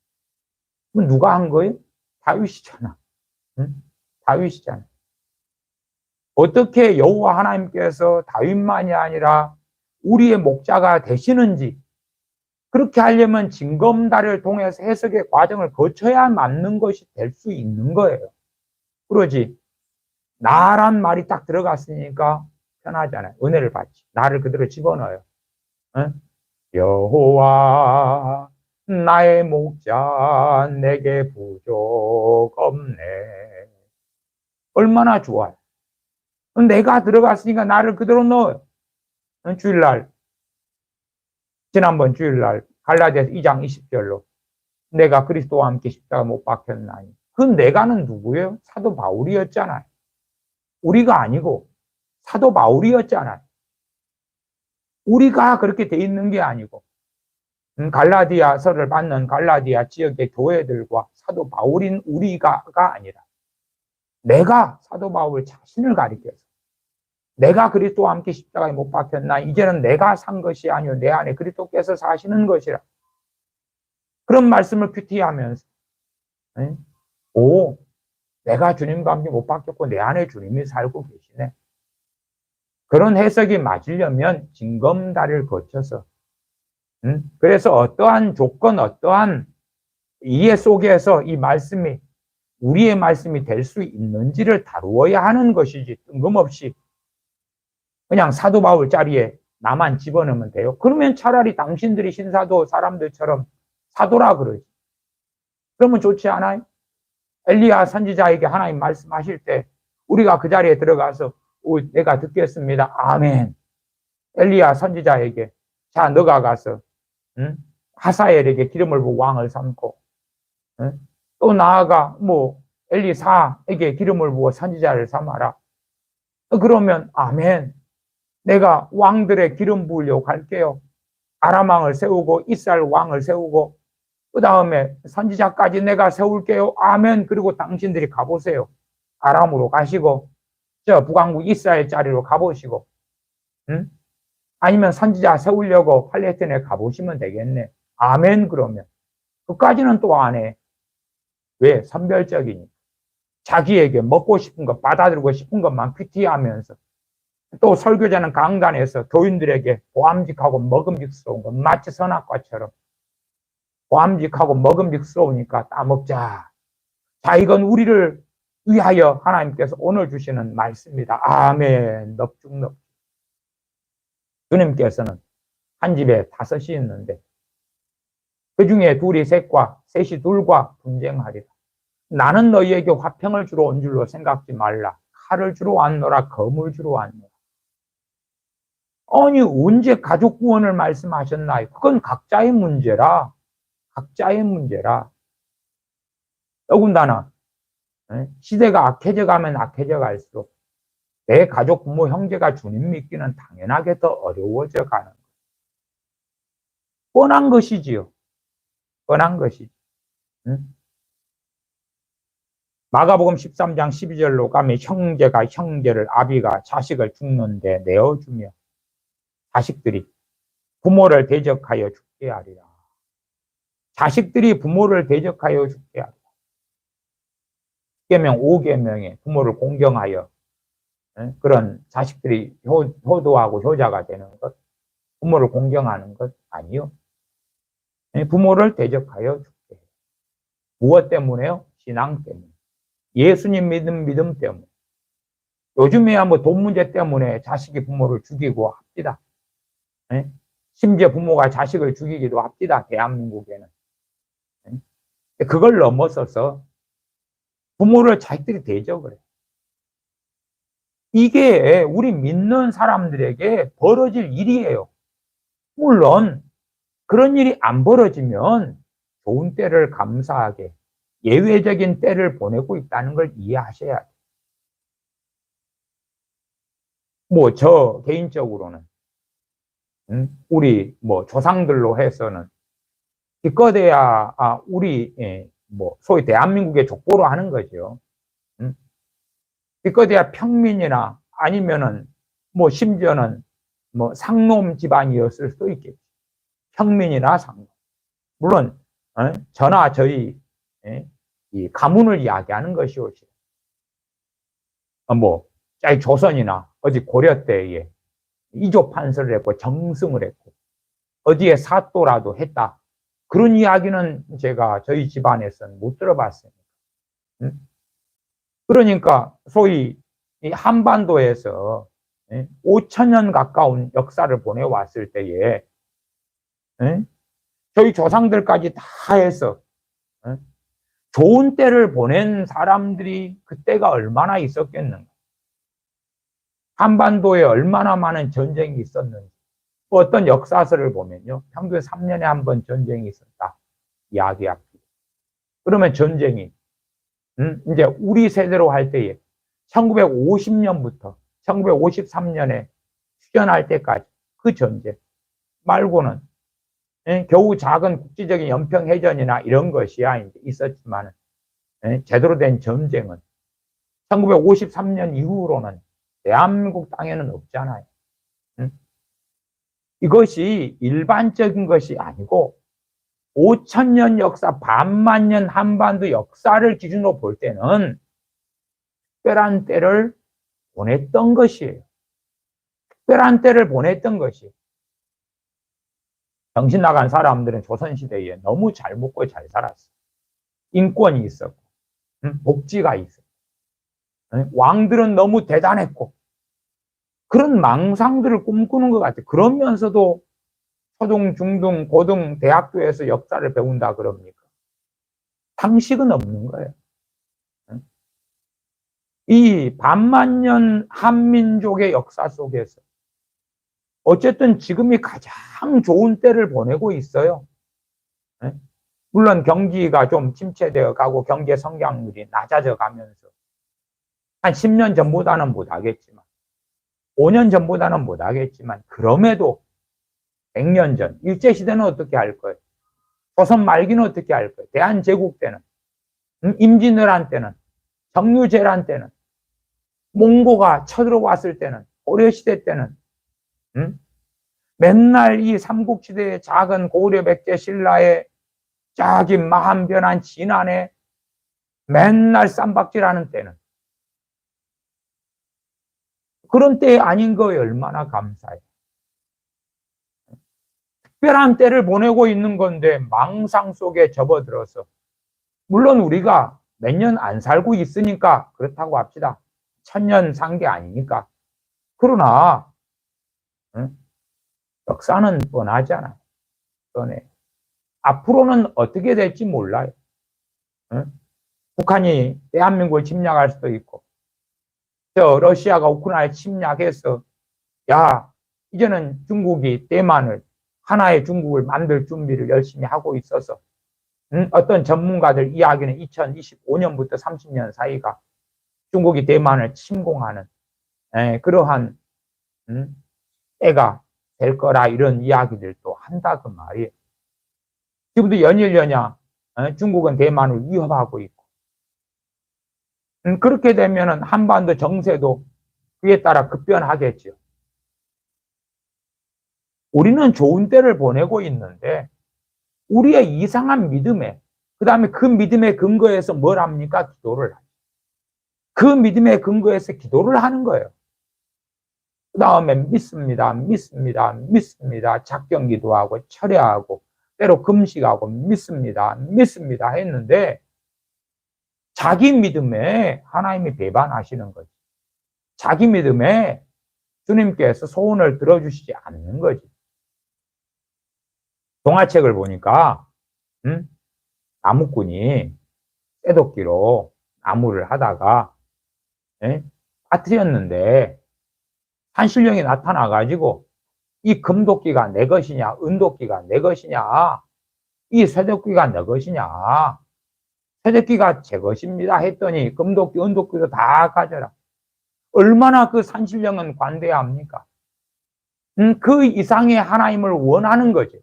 Speaker 1: 누가 한 거예요? 다윗이잖아. 다윗이잖아. 어떻게 여호와 하나님께서 다윗만이 아니라 우리의 목자가 되시는지 그렇게 하려면 징검다리를 통해서 해석의 과정을 거쳐야 맞는 것이 될 수 있는 거예요. 그러지 나란 말이 딱 들어갔으니까 편하잖아요. 은혜를 받지. 나를 그대로 집어넣어요. 여호와 나의 목자 내게 부족 없네. 얼마나 좋아요. 내가 들어갔으니까 나를 그대로 넣어요. 주일날, 지난번 주일날 갈라디아서 2장 20절로 내가 그리스도와 함께 십자가 못 박혔나니. 그 내가는 누구예요? 사도 바울이었잖아요. 우리가 아니고 사도 바울이었잖아요. 우리가 그렇게 돼 있는 게 아니고 갈라디아서를 받는 갈라디아 지역의 교회들과 사도 바울인 우리가 아니라 내가 사도 바울 자신을 가리켜서 내가 그리스도와 함께 십자가에 못 박혔나. 이제는 내가 산 것이 아니요 내 안에 그리스도께서 사시는 것이라. 그런 말씀을 큐티하면서 오, 내가 주님과 함께 못 박혔고 내 안에 주님이 살고 계시네. 그런 해석이 맞으려면 징검다리를 거쳐서 그래서 어떠한 조건, 어떠한 이해 속에서 이 말씀이 우리의 말씀이 될 수 있는지를 다루어야 하는 것이지 뜬금없이 그냥 사도 바울 자리에 나만 집어넣으면 돼요. 그러면 차라리 당신들이 신사도 사람들처럼 사도라 그러지. 그러면 좋지 않아요? 엘리야 선지자에게 하나님 말씀하실 때 우리가 그 자리에 들어가서 내가 듣겠습니다. 아멘. 엘리야 선지자에게 자 너가 가서 하사엘에게 기름을 부어 왕을 삼고 또 나아가 뭐 엘리사에게 기름을 부어 선지자를 삼아라. 그러면 아멘. 내가 왕들의 기름 부으려고 갈게요. 아람 왕을 세우고 이스라엘 왕을 세우고 그 다음에 선지자까지 내가 세울게요. 아멘. 그리고 당신들이 가보세요. 아람으로 가시고 저 북왕국 이스라엘 자리로 가보시고 아니면 선지자 세우려고 팔레스타인에 가보시면 되겠네. 아멘. 그러면 그까지는 또 안 해. 왜? 선별적이니 자기에게 먹고 싶은 것 받아들이고 싶은 것만 큐티하면서 또 설교자는 강단에서 교인들에게 보암직하고 먹음직스러운 것 마치 선악과처럼 보암직하고 먹음직스러우니까 따먹자. 자 이건 우리를 위하여 하나님께서 오늘 주시는 말씀입니다. 아멘. 넙죽넙죽. 주님께서는 한 집에 5이 있는데 그 중에 둘이 셋과 셋이 둘과 분쟁하리라. 나는 너희에게 화평을 주러 온 줄로 생각지 말라. 칼을 주러 왔노라. 검을 주러 왔노라. 아니 언제 가족 구원을 말씀하셨나요? 그건 각자의 문제라. 각자의 문제라. 더군다나 시대가 악해져 가면 악해져 갈수록 내 가족, 부모, 형제가 주님 믿기는 당연하게 더 어려워져 가는 거예요. 뻔한 것이지요. 뻔한 것이지. 마가복음 13장 12절로 가면 형제가 형제를, 아비가 자식을 죽는데 내어주며 자식들이 부모를 대적하여 죽게 하리라. 자식들이 부모를 대적하여 죽게 하리라. 10계명, 5계명에 부모를 공경하여 그런 자식들이 효도하고 효자가 되는 것, 부모를 공경하는 것 아니요. 부모를 대적하여 죽게 해요. 무엇 때문에요? 신앙 때문에. 예수님 믿음 때문에. 요즘에야 뭐 돈 문제 때문에 자식이 부모를 죽이고 합디다. 심지어 부모가 자식을 죽이기도 합디다. 대한민국에는. 그걸 넘어서서 부모를 자식들이 대적을 해요. 이게 우리 믿는 사람들에게 벌어질 일이에요. 물론 그런 일이 안 벌어지면 좋은 때를 감사하게 예외적인 때를 보내고 있다는 걸 이해하셔야 돼요. 뭐 저 개인적으로는 우리 뭐 조상들로 해서는 기껏해야 우리 뭐 소위 대한민국의 족보로 하는 거죠. 기껏해야 평민이나 아니면은 뭐 심지어는 뭐 상놈 집안이었을 수도 있겠죠. 평민이나 상놈. 물론 저나 저희 이 가문을 이야기하는 것이오. 뭐 짜이 조선이나 어디 고려 때에 이조 판서를 했고 정승을 했고 어디에 사또라도 했다. 그런 이야기는 제가 저희 집안에서는 못 들어봤습니다. 그러니까 소위 이 한반도에서 5,000년 가까운 역사를 보내왔을 때에 저희 조상들까지 다 해서 좋은 때를 보낸 사람들이 그때가 얼마나 있었겠는가. 한반도에 얼마나 많은 전쟁이 있었는지 어떤 역사서를 보면요, 평균 3년에 한 번 전쟁이 있었다 이야기합니다. 그러면 전쟁이 이제 우리 세대로 할 때에 1950년부터 1953년에 휴전할 때까지 그 전쟁 말고는 겨우 작은 국지적인 연평해전이나 이런 것이야 이제 있었지만 제대로 된 전쟁은 1953년 이후로는 대한민국 땅에는 없잖아요. 이것이 일반적인 것이 아니고 5천년 역사, 반만년 한반도 역사를 기준으로 볼 때는 특별한 때를 보냈던 것이에요. 특별한 때를 보냈던 것이. 정신 나간 사람들은 조선시대에 너무 잘 먹고 잘 살았어. 인권이 있었고, 복지가 있었고, 왕들은 너무 대단했고, 그런 망상들을 꿈꾸는 것 같아요. 그러면서도 초등, 중등, 고등, 대학교에서 역사를 배운다 그럽니까? 상식은 없는 거예요. 이 반만년 한민족의 역사 속에서 어쨌든 지금이 가장 좋은 때를 보내고 있어요. 물론 경기가 좀 침체되어 가고 경제 성장률이 낮아져 가면서 한 10년 전보다는 못하겠지만 5년 전보다는 못하겠지만 그럼에도 100년 전 일제시대는 어떻게 할 거예요? 조선 말기는 어떻게 할 거예요? 대한제국 때는, 임진왜란 때는, 정유재란 때는, 몽고가 쳐들어왔을 때는, 고려시대 때는 맨날 이 삼국시대의 작은 고려 백제 신라의 작은 마한변한 진안에 맨날 쌈박질하는 때는 그런 때 아닌 거에 얼마나 감사해요. 특별한 때를 보내고 있는 건데 망상 속에 접어들어서 물론 우리가 몇 년 안 살고 있으니까 그렇다고 합시다. 1000년 산 게 아니니까. 그러나 역사는 뻔하잖아요. 뻔해. 앞으로는 어떻게 될지 몰라요. 북한이 대한민국을 침략할 수도 있고 러시아가 우크라이나를 침략해서 야 이제는 중국이 대만을 하나의 중국을 만들 준비를 열심히 하고 있어서 어떤 전문가들 이야기는 2025년부터 30년 사이가 중국이 대만을 침공하는 그러한 때가 될 거라 이런 이야기들도 한다 그 말이에요. 지금도 연일연야 중국은 대만을 위협하고 있고 그렇게 되면 한반도 정세도 그에 따라 급변하겠죠. 우리는 좋은 때를 보내고 있는데 우리의 이상한 믿음에 그 다음에 그 믿음의 근거에서 뭘 합니까? 기도를 하죠. 그 믿음의 근거에서 기도를 하는 거예요. 그 다음에 믿습니다. 믿습니다. 믿습니다. 작경기도하고 철야하고 때로 금식하고 믿습니다. 믿습니다 했는데 자기 믿음에 하나님이 배반하시는 거지. 자기 믿음에 주님께서 소원을 들어주시지 않는 거지. 동화책을 보니까 나무꾼이 쇠도끼로 나무를 하다가 빠뜨렸는데 산신령이 나타나가지고 이 금도끼가 내 것이냐 은도끼가 내 것이냐 이 쇠도끼가 내 것이냐 쇠도끼가 제 것입니다 했더니 금도끼 은도끼도 다 가져라. 얼마나 그 산신령은 관대합니까? 그 이상의 하나님을 원하는 거죠.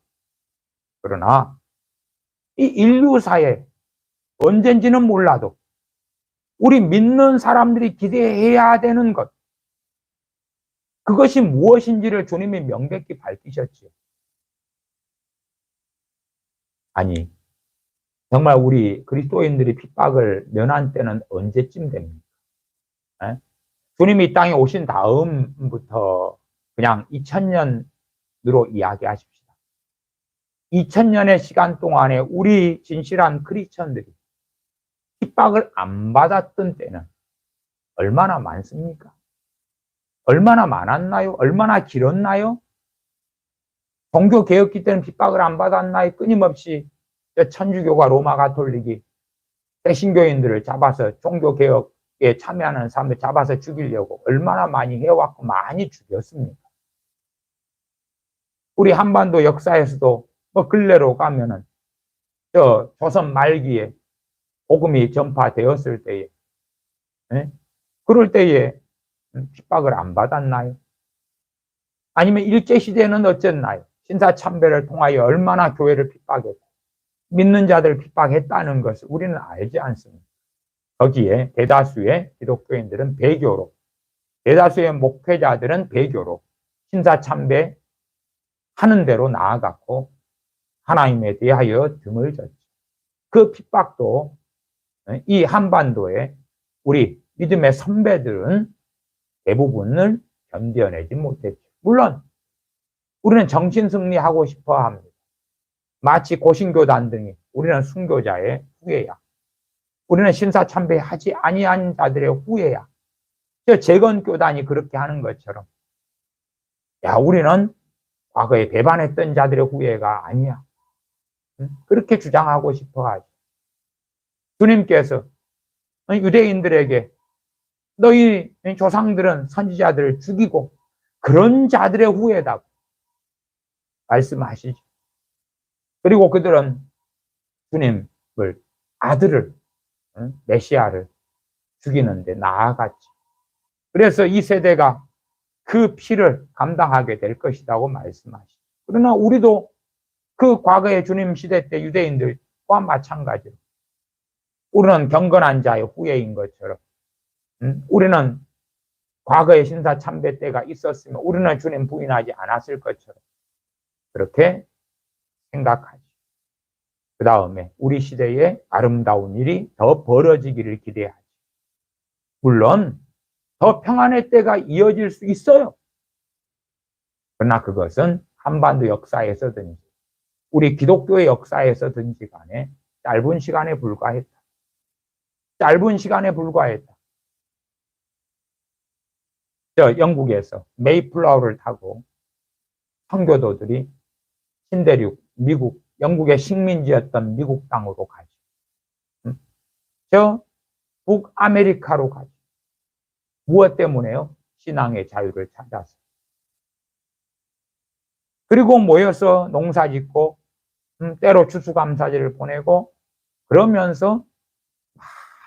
Speaker 1: 그러나 이 인류사에 언젠지는 몰라도 우리 믿는 사람들이 기대해야 되는 것 그것이 무엇인지를 주님이 명백히 밝히셨지요. 아니 정말 우리 그리스도인들이 핍박을 면한 때는 언제쯤 됩니까? 주님이 이 땅에 오신 다음부터 그냥 2000년으로 이야기하십시다. 2000년의 시간 동안에 우리 진실한 크리스천들이 핍박을 안 받았던 때는 얼마나 많습니까? 얼마나 많았나요? 얼마나 길었나요? 종교개혁기 때는 핍박을 안 받았나요? 끊임없이 천주교가 로마 가톨릭이 개신교인들을 잡아서 종교개혁에 기독교에 참여하는 사람을 잡아서 죽이려고 얼마나 많이 해왔고 많이 죽였습니까? 우리 한반도 역사에서도 뭐 근래로 가면은 조선 말기에 복음이 전파되었을 때에, 예? 그럴 때에 핍박을 안 받았나요? 아니면 일제시대는 어쨌나요? 신사참배를 통하여 얼마나 교회를 핍박했고 믿는 자들을 핍박했다는 것을 우리는 알지 않습니다. 거기에 대다수의 기독교인들은 배교로, 대다수의 목회자들은 배교로 신사참배 하는 대로 나아갔고 하나님에 대하여 등을 졌죠. 그 핍박도 이 한반도에 우리 믿음의 선배들은 대부분을 견뎌내지 못했죠. 물론 우리는 정신승리하고 싶어 합니다. 마치 고신교단 등이 우리는 순교자의 후예야. 우리는 신사참배하지 아니한 자들의 후예야. 재건교단이 그렇게 하는 것처럼 야 우리는 과거에 배반했던 자들의 후예가 아니야. 그렇게 주장하고 싶어 하죠. 주님께서 유대인들에게 너희 조상들은 선지자들을 죽이고 그런 자들의 후예다고 말씀하시죠. 그리고 그들은 주님을, 아들을, 메시아를 죽이는데 나아갔지. 그래서 이 세대가 그 피를 감당하게 될 것이라고 말씀하시죠. 그러나 우리도 그 과거의 주님 시대 때 유대인들과 마찬가지로 우리는 경건한 자의 후예인 것처럼 우리는 과거의 신사참배 때가 있었으면 우리는 주님 부인하지 않았을 것처럼 그렇게 생각하죠. 그 다음에 우리 시대에 아름다운 일이 더 벌어지기를 기대하죠. 물론 더 평안의 때가 이어질 수 있어요. 그러나 그것은 한반도 역사에서든지 우리 기독교의 역사에서든지 간에 짧은 시간에 불과했다. 짧은 시간에 불과했다. 영국에서 메이플라워를 타고 선교도들이 신대륙, 미국, 영국의 식민지였던 미국 땅으로 가죠. 북아메리카로 가죠. 무엇 때문에요? 신앙의 자유를 찾아서. 그리고 모여서 농사 짓고 때로 추수감사제를 보내고 그러면서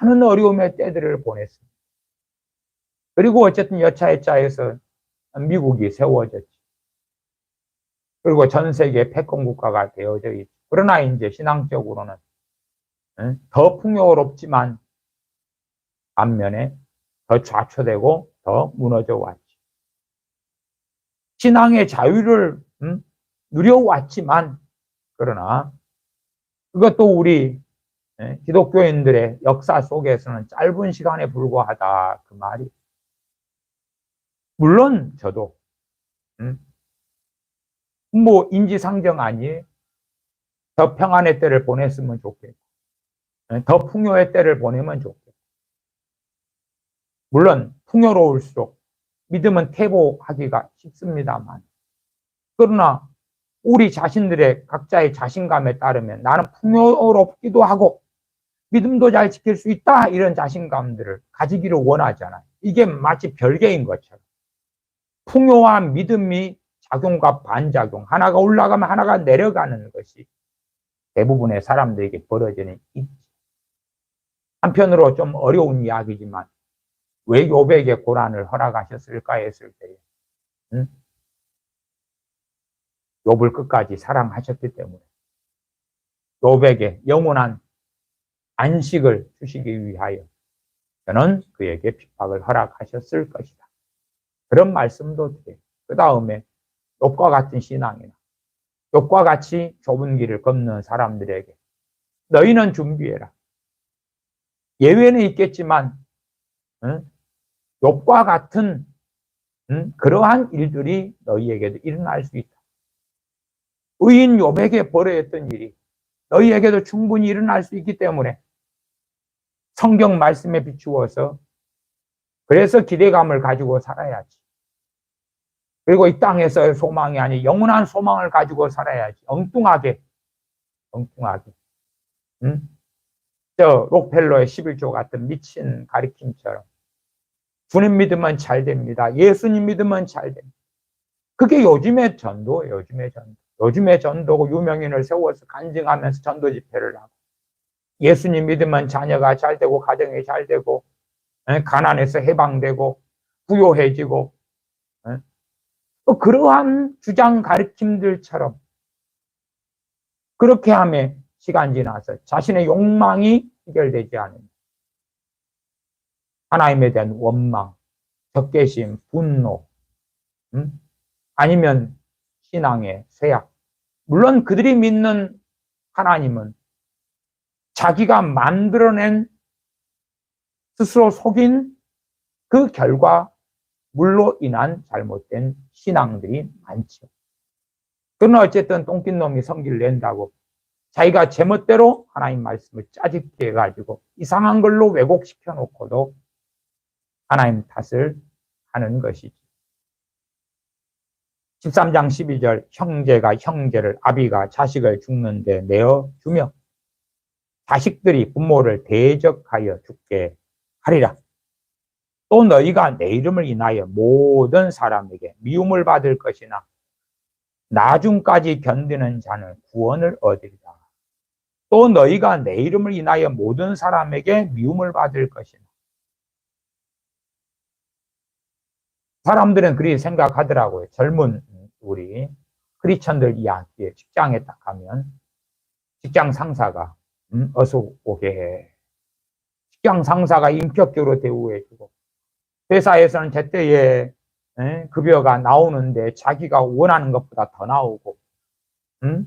Speaker 1: 많은 어려움의 때들을 보냈습니다. 그리고 어쨌든 여차여차해서 미국이 세워졌죠. 그리고 전 세계 패권국가가 되어져 있죠. 그러나 이제 신앙적으로는 더 풍요롭지만 반면에 더 좌초되고 더 무너져 왔죠. 신앙의 자유를 누려왔지만 그러나 그것도 우리 기독교인들의 역사 속에서는 짧은 시간에 불과하다 그 말이. 물론 저도 뭐 인지상정 아니에요. 더 평안의 때를 보냈으면 좋겠고 더 풍요의 때를 보내면 좋겠고 물론 풍요로울수록 믿음은 퇴보하기가 쉽습니다만 그러나 우리 자신들의 각자의 자신감에 따르면 나는 풍요롭기도 하고 믿음도 잘 지킬 수 있다 이런 자신감들을 가지기를 원하잖아요. 이게 마치 별개인 것처럼 풍요와 믿음이 작용과 반작용 하나가 올라가면 하나가 내려가는 것이 대부분의 사람들에게 벌어지는 일이죠. 한편으로 좀 어려운 이야기지만 왜 욥에게 고난을 허락하셨을까 했을 때에 욥을 끝까지 사랑하셨기 때문에 욥에게 영원한 안식을 주시기 위하여 저는 그에게 핍박을 허락하셨을 것이다. 그런 말씀도 돼요. 그 다음에 욥과 같은 신앙이나 욥과 같이 좁은 길을 걷는 사람들에게 너희는 준비해라. 예외는 있겠지만 욥과 같은 그러한 일들이 너희에게도 일어날 수 있다. 의인 욥에게 벌어졌던 일이 너희에게도 충분히 일어날 수 있기 때문에 성경 말씀에 비추어서 그래서 기대감을 가지고 살아야지. 그리고 이 땅에서의 소망이 아니 영원한 소망을 가지고 살아야지. 엉뚱하게. 저 록펠러의 11조 같은 미친 가르침처럼 주님 믿으면 잘 됩니다. 예수님 믿으면 잘 됩니다. 그게 요즘의 전도예요. 요즘의 전도. 요즘의 전도고 유명인을 세워서 간증하면서 전도 집회를 하고 예수님 믿으면 자녀가 잘 되고 가정이 잘 되고 가난에서 해방되고 부요해지고 그러한 주장 가르침들처럼 그렇게 하면 시간 지나서 자신의 욕망이 해결되지 않으면 하나님에 대한 원망, 적개심, 분노, 아니면 신앙의 쇠약. 물론 그들이 믿는 하나님은 자기가 만들어낸 스스로 속인 그 결과물로 인한 잘못된 신앙들이 많죠. 그러나 어쨌든 똥낀 놈이 성기를 낸다고 자기가 제멋대로 하나님 말씀을 짜집게 해가지고 이상한 걸로 왜곡시켜 놓고도 하나님 탓을 하는 것이죠. 13장 12절 형제가 형제를 아비가 자식을 죽는데 내어 주며 자식들이 부모를 대적하여 죽게 하리라. 또 너희가 내 이름을 인하여 모든 사람에게 미움을 받을 것이나 나중까지 견디는 자는 구원을 얻으리라. 또 너희가 내 이름을 인하여 모든 사람에게 미움을 받을 것이나 사람들은 그리 생각하더라고요. 젊은 우리 크리스천들 이야기에 직장에 딱 가면 직장 상사가 어서 오게 해. 직장 상사가 인격적으로 대우해주고 회사에서는 제때에 급여가 나오는데 자기가 원하는 것보다 더 나오고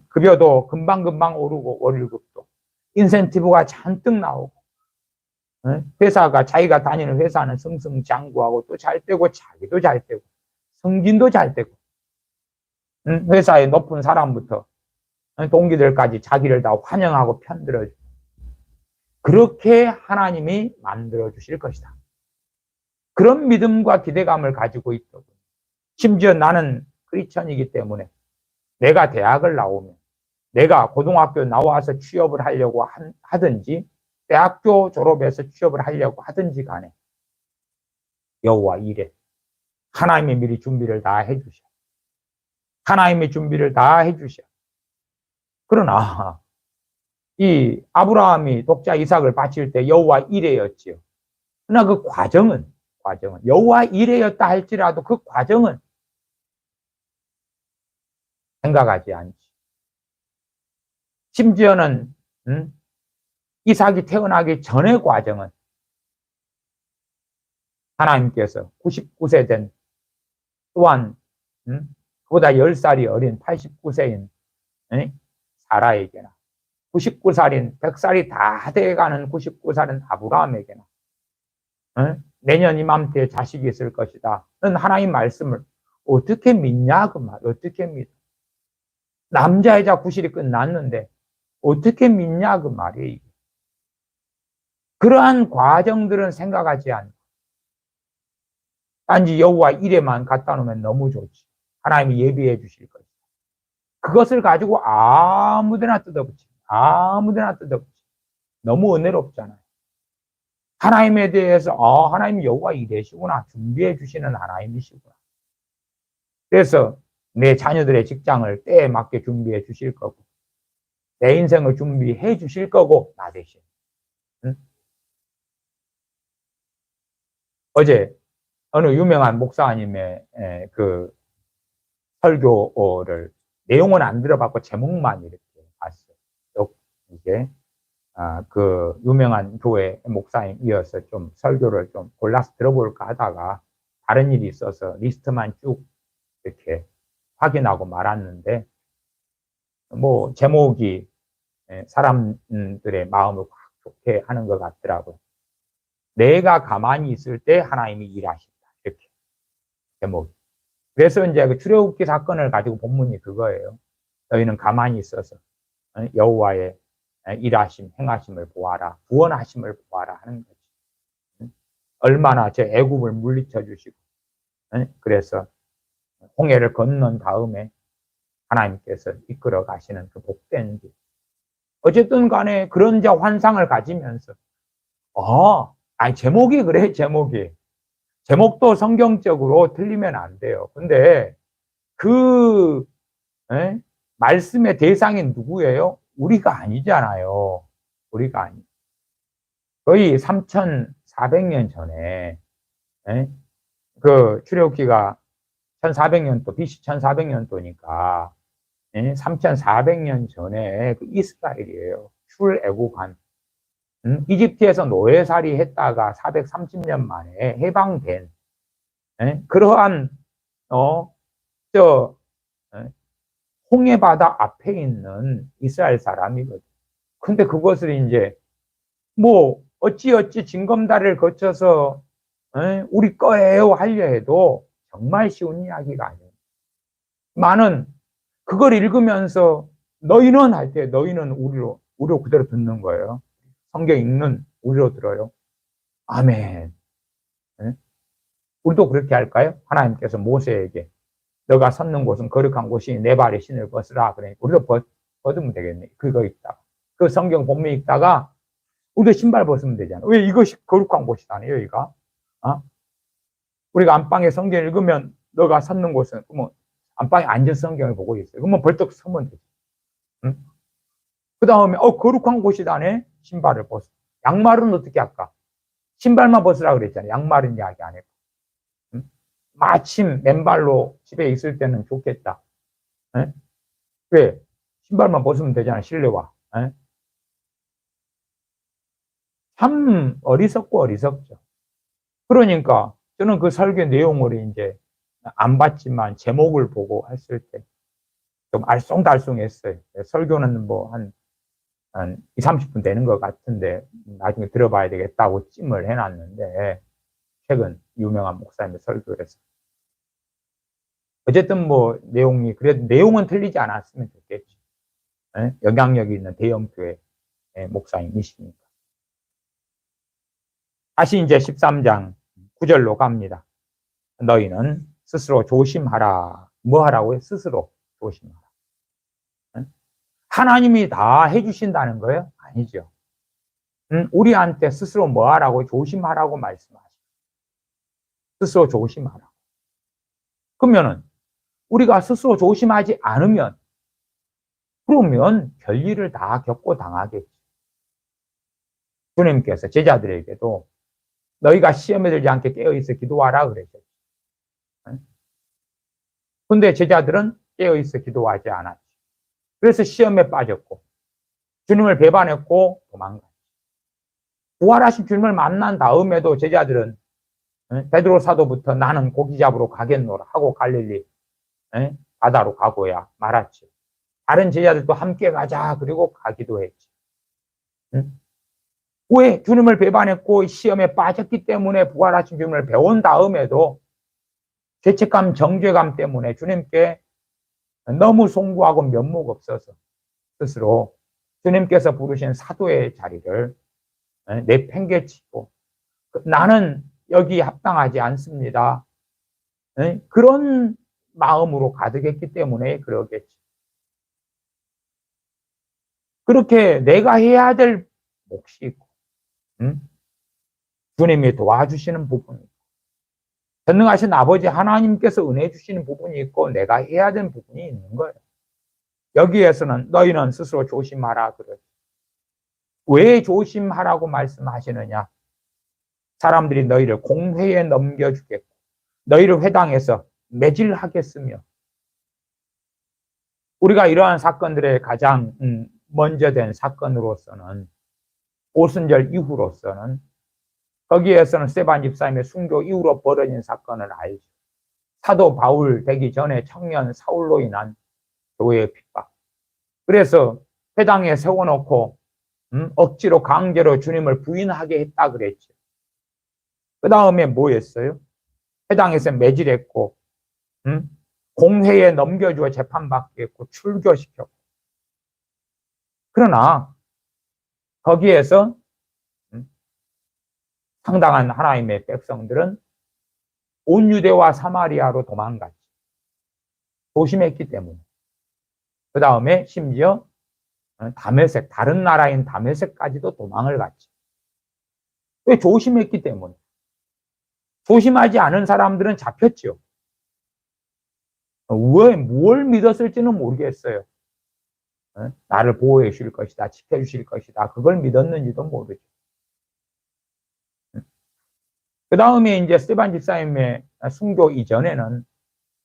Speaker 1: 급여도 금방금방 오르고 월급도 인센티브가 잔뜩 나오고 회사가 자기가 다니는 회사는 승승장구하고 또 잘 되고 자기도 잘 되고 승진도 잘 되고 회사의 높은 사람부터 동기들까지 자기를 다 환영하고 편들어주고 그렇게 하나님이 만들어 주실 것이다. 그런 믿음과 기대감을 가지고 있더군. 심지어 나는 크리스천이기 때문에 내가 대학을 나오면 내가 고등학교 나와서 취업을 하려고 하든지 대학교 졸업해서 취업을 하려고 하든지 간에 여호와 이래 하나님이 미리 준비를 다 해주셔. 하나님의 준비를 다 해주셔. 그러나 이 아브라함이 독자 이삭을 바칠 때 여호와 이래였지요. 그러나 그 과정은 여호와 이래였다 할지라도 그 과정은 생각하지 않지. 심지어는 이삭이 태어나기 전의 과정은 하나님께서 99세 된 또한 그보다 10살이 어린 89세인 사라에게나 99살인 100살이 다 돼가는 99살인 아브라함에게나 내년 이맘때에 자식이 있을 것이다. 는 하나님 말씀을 어떻게 믿냐 그 말. 어떻게 믿어. 남자이자 구실이 끝났는데 어떻게 믿냐 그 말이에요. 그러한 과정들은 생각하지 않고 단지 여호와 이래만 갖다 놓으면 너무 좋지. 하나님이 예비해 주실 것이다. 그것을 가지고 아무데나 뜯어붙이. 아무데나 뜯어붙이. 너무 은혜롭잖아요. 하나님에 대해서 하나님 여호와 이래시구나. 준비해 주시는 하나님이시구나. 그래서 내 자녀들의 직장을 때에 맞게 준비해 주실 거고 내 인생을 준비해 주실 거고 나 대신. 어제 어느 유명한 목사님의 그 설교를 내용은 안 들어봤고 제목만 이렇게 봤어요. 이게 그 유명한 교회 목사님이어서 좀 설교를 좀 골라서 들어볼까 하다가 다른 일이 있어서 리스트만 쭉 이렇게 확인하고 말았는데 뭐 제목이 사람들의 마음을 확 좋게 하는 것 같더라고요. 내가 가만히 있을 때 하나님이 일하신다. 이렇게 제목이. 그래서 이제 그 출애굽기 사건을 가지고 본문이 그거예요. 너희는 가만히 있어서 여호와의 일하심, 행하심을 보아라. 구원하심을 보아라 하는 거지. 얼마나 저 애굽을 물리쳐 주시고 그래서 홍해를 건넌 다음에 하나님께서 이끌어 가시는 그 복된 길. 어쨌든 간에 그런 이제 환상을 가지면서, 아니, 제목이 그래, 제목이. 제목도 성경적으로 틀리면 안 돼요. 근데 그, 에? 말씀의 대상이 누구예요? 우리가 아니잖아요. 우리가 아니. 거의 3,400년 전에, 에? 그 출애굽기가 1,400년도, BC 1,400년도니까, 3,400년 전에 그 이스라엘이에요. 출애굽한. 이집트에서 노예살이 했다가 430년 만에 해방된, 그러한, 어, 저, 에? 홍해바다 앞에 있는 이스라엘 사람이거든. 근데 그것을 이제, 뭐, 어찌어찌 징검다리를 거쳐서, 우리 거예요 하려 해도 정말 쉬운 이야기가 아니에요. 많은, 그걸 읽으면서 너희는 할 때 너희는 우리로 그대로 듣는 거예요. 성경 읽는 우리로 들어요. 아멘. 우리도 그렇게 할까요? 하나님께서 모세에게 너가 섰는 곳은 거룩한 곳이 내 발에 신을 벗으라. 그러니 우리도 벗으면 되겠네. 그거 읽다가. 그 성경 본문 읽다가 우리도 신발 벗으면 되잖아. 왜 이것이 거룩한 곳이다네, 여기가? 어? 우리가 안방에 성경 읽으면 너가 섰는 곳은, 그러면 안방에 앉은 성경을 보고 있어요. 그러면 벌떡 서면 되지. 응? 그 다음에, 거룩한 곳이다네? 신발을 벗어. 양말은 어떻게 할까? 신발만 벗으라 그랬잖아요. 양말은 이야기 안 했고. 응? 마침 맨발로 집에 있을 때는 좋겠다. 응? 왜? 신발만 벗으면 되잖아, 실내화. 응? 참 어리석고 어리석죠. 그러니까 저는 그 설교 내용을 이제 안 봤지만 제목을 보고 했을 때 좀 알쏭달쏭했어요. 설교는 뭐 한 2, 30분 되는 것 같은데 나중에 들어봐야 되겠다고 찜을 해놨는데 최근 유명한 목사님의 설교를 해서 어쨌든 뭐 내용이 그래도 내용은 틀리지 않았으면 좋겠죠. 영향력이 있는 대형교회 목사님이시니까. 다시 이제 13장 9절로 갑니다. 너희는 스스로 조심하라. 뭐 하라고요? 스스로 조심하라. 하나님이 다 해주신다는 거예요? 아니죠. 우리한테 스스로 뭐 하라고? 조심하라고 말씀하시죠. 스스로 조심하라. 그러면은 우리가 스스로 조심하지 않으면 그러면 별일을 다 겪고 당하겠지. 주님께서 제자들에게도 너희가 시험에 들지 않게 깨어있어 기도하라 그랬죠. 근데 제자들은 깨어있어 기도하지 않았죠. 그래서 시험에 빠졌고 주님을 배반했고 도망갔죠. 부활하신 주님을 만난 다음에도 제자들은 베드로 사도부터 나는 고기 잡으러 가겠노라 하고 갈릴리 바다로 가고야 말았죠. 다른 제자들도 함께 가자 그리고 가기도 했지. 왜? 주님을 배반했고 시험에 빠졌기 때문에 부활하신 주님을 배운 다음에도 죄책감, 정죄감 때문에 주님께 너무 송구하고 면목 없어서 스스로 주님께서 부르신 사도의 자리를 내팽개치고 나는 여기 합당하지 않습니다. 그런 마음으로 가득했기 때문에 그러겠지. 그렇게 내가 해야 될 몫이 있고 주님이 도와주시는 부분이 있고 전능하신 아버지 하나님께서 은혜 주시는 부분이 있고 내가 해야 되는 부분이 있는 거예요. 여기에서는 너희는 스스로 조심하라 그러죠. 왜 조심하라고 말씀하시느냐? 사람들이 너희를 공회에 넘겨주겠고 너희를 회당에서 매질하겠으며 우리가 이러한 사건들의 가장 먼저 된 사건으로서는 오순절 이후로서는 거기에서는 스데반 집사님의 순교 이후로 벌어진 사건을 알죠. 사도 바울 되기 전에 청년 사울로 인한 교회의 핍박. 그래서 회당에 세워놓고 억지로 강제로 주님을 부인하게 했다 그랬죠. 그 다음에 뭐 했어요? 회당에서 매질했고 공회에 넘겨주어 재판받게 했고 출교시켰고 그러나 거기에서 상당한 하나님의 백성들은 온 유대와 사마리아로 도망갔죠. 조심했기 때문에. 그 다음에 심지어 다메섹, 다른 나라인 다메섹까지도 도망을 갔죠. 왜? 조심했기 때문에. 조심하지 않은 사람들은 잡혔죠. 왜, 뭘 믿었을지는 모르겠어요. 나를 보호해 주실 것이다, 지켜주실 것이다. 그걸 믿었는지도 모르죠. 그 다음에 이제 스테반 집사님의 순교 이전에는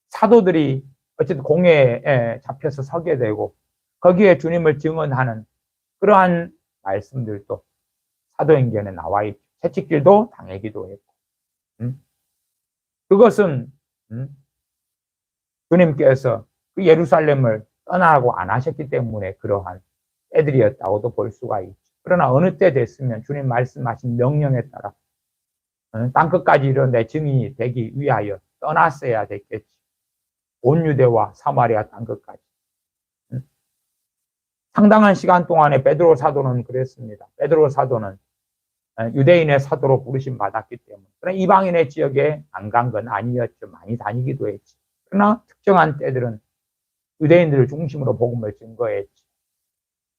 Speaker 1: 사도들이 어쨌든 공회에 잡혀서 서게 되고 거기에 주님을 증언하는 그러한 말씀들도 사도행전에 나와 있죠. 채찍질도 당하기도 했고. 그것은 주님께서 그 예루살렘을 떠나라고 안 하셨기 때문에 그러한 때들이었다고도 볼 수가 있죠. 그러나 어느 때 됐으면 주님 말씀하신 명령에 따라 땅끝까지 이르러 내 증인이 되기 위하여 떠났어야 됐겠지. 온 유대와 사마리아 땅끝까지. 상당한 시간 동안에 베드로 사도는 그랬습니다. 베드로 사도는 유대인의 사도로 부르심 받았기 때문에. 그러나 이방인의 지역에 안 간 건 아니었죠. 많이 다니기도 했지. 그러나 특정한 때들은 유대인들을 중심으로 복음을 증거했지.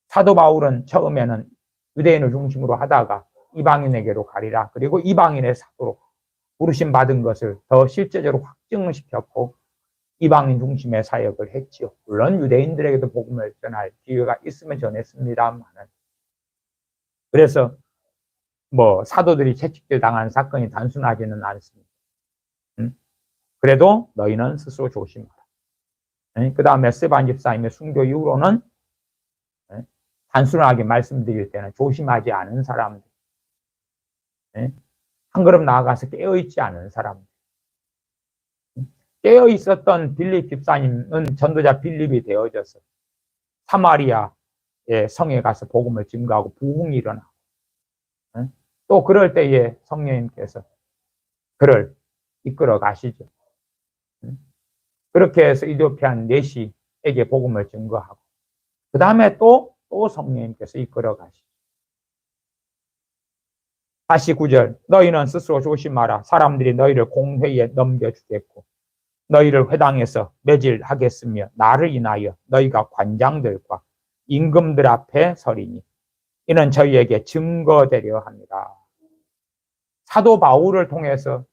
Speaker 1: 사도 바울은 처음에는 유대인을 중심으로 하다가 이방인에게로 가리라. 그리고 이방인의 사도로 부르심 받은 것을 더 실제적으로 확증시켰고 이방인 중심의 사역을 했지요. 물론 유대인들에게도 복음을 전할 기회가 있으면 전했습니다만은. 그래서 사도들이 채찍질 당한 사건이 단순하지는 않습니다. 그래도 너희는 스스로 조심하라. 그 다음에 스테반 집사님의 순교 이후로는 단순하게 말씀드릴 때는 조심하지 않은 사람들, 한 걸음 나아가서 깨어있지 않은 사람들. 깨어있었던 빌립 집사님은 전도자 빌립이 되어져서 사마리아의 성에 가서 복음을 증거하고 부흥이 일어나고 또 그럴 때에 성령님께서 그를 이끌어 가시죠. 그렇게 해서 이디오피안 내시에게 복음을 증거하고 그 다음에 또 성령님께서 이끌어 가시죠. 49절 너희는 스스로 조심하라. 사람들이 너희를 공회에 넘겨주겠고 너희를 회당에서 매질하겠으며 나를 인하여 너희가 관장들과 임금들 앞에 서리니 이는 저희에게 증거되려 합니다. 사도 바울을 통해서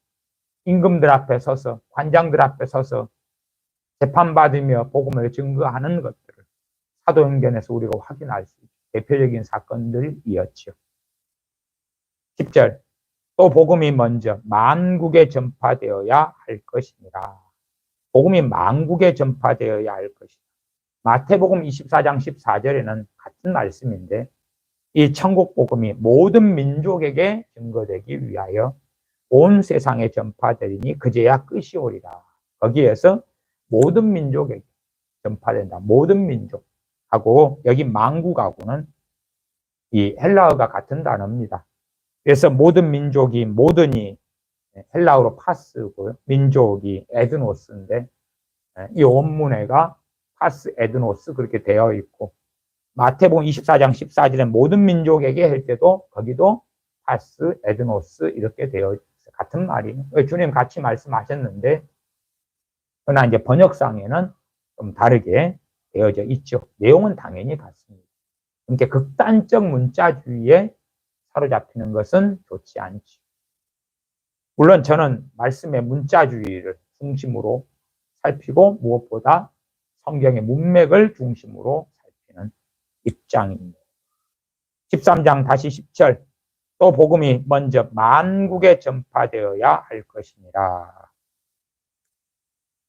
Speaker 1: 임금들 앞에 서서 관장들 앞에 서서 재판받으며 복음을 증거하는 것들을 사도행전에서 우리가 확인할 수 있는 대표적인 사건들이었죠. 10절 또 복음이 먼저 만국에 전파되어야 할 것입니다. 복음이 만국에 전파되어야 할 것이다. 마태복음 24장 14절에는 같은 말씀인데 이 천국 복음이 모든 민족에게 증거되기 위하여 온 세상에 전파되리니 그제야 끝이 오리라. 거기에서 모든 민족에게 전파된다. 모든 민족하고 여기 만국하고는 이 헬라어가 같은 단어입니다. 그래서 모든 민족이 모든이 헬라어로 파스고요. 민족이 에드노스인데 이 원문에가 파스 에드노스 그렇게 되어 있고 마태복음 24장 14절에 모든 민족에게 할 때도 거기도 파스 에드노스 이렇게 되어 있어요. 같은 말이에요. 주님 같이 말씀하셨는데 그러나 이제 번역상에는 좀 다르게 되어져 있죠. 내용은 당연히 같습니다. 그러니까 극단적 문자주의에 사로잡히는 것은 좋지 않죠. 물론 저는 말씀의 문자주의를 중심으로 살피고 무엇보다 성경의 문맥을 중심으로 살피는 입장입니다. 13장 다시 10절 또 복음이 먼저 만국에 전파되어야 할 것이니라.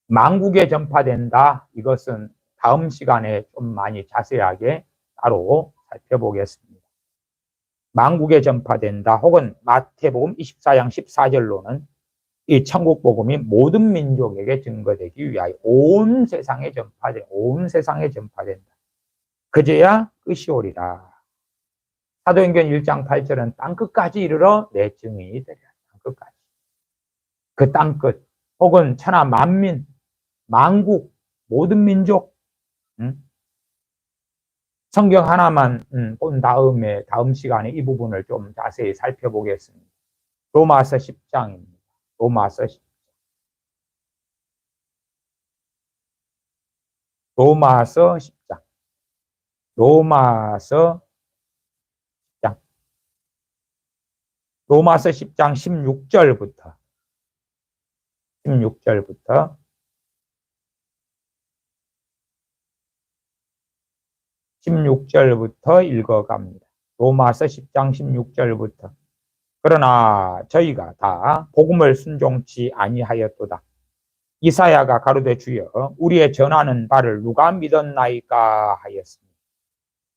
Speaker 1: 만국에 전파된다. 이것은 다음 시간에 좀 많이 자세하게 따로 살펴보겠습니다. 만국에 전파된다. 혹은 마태복음 24장 14절로는 이 천국 복음이 모든 민족에게 증거되기 위하여 온 세상에 전파된다. 그제야 끝이 오리라. 사도행전 1장 8절은 땅끝까지 이르러 내 증인이 되리라. 땅끝까지. 그 땅끝 혹은 천하 만민, 만국, 모든 민족. 성경 하나만 본 다음에 다음 시간에 이 부분을 좀 자세히 살펴보겠습니다. 로마서 10장입니다. 로마서 10장. 로마서 10장. 로마서 10장, 로마서 10장 16절부터 16절부터 16절부터 읽어갑니다. 로마서 10장 16절부터. 그러나 저희가 다 복음을 순종치 아니하였도다. 이사야가 가로되 주여 우리의 전하는 바를 누가 믿었나이까 하였습니다.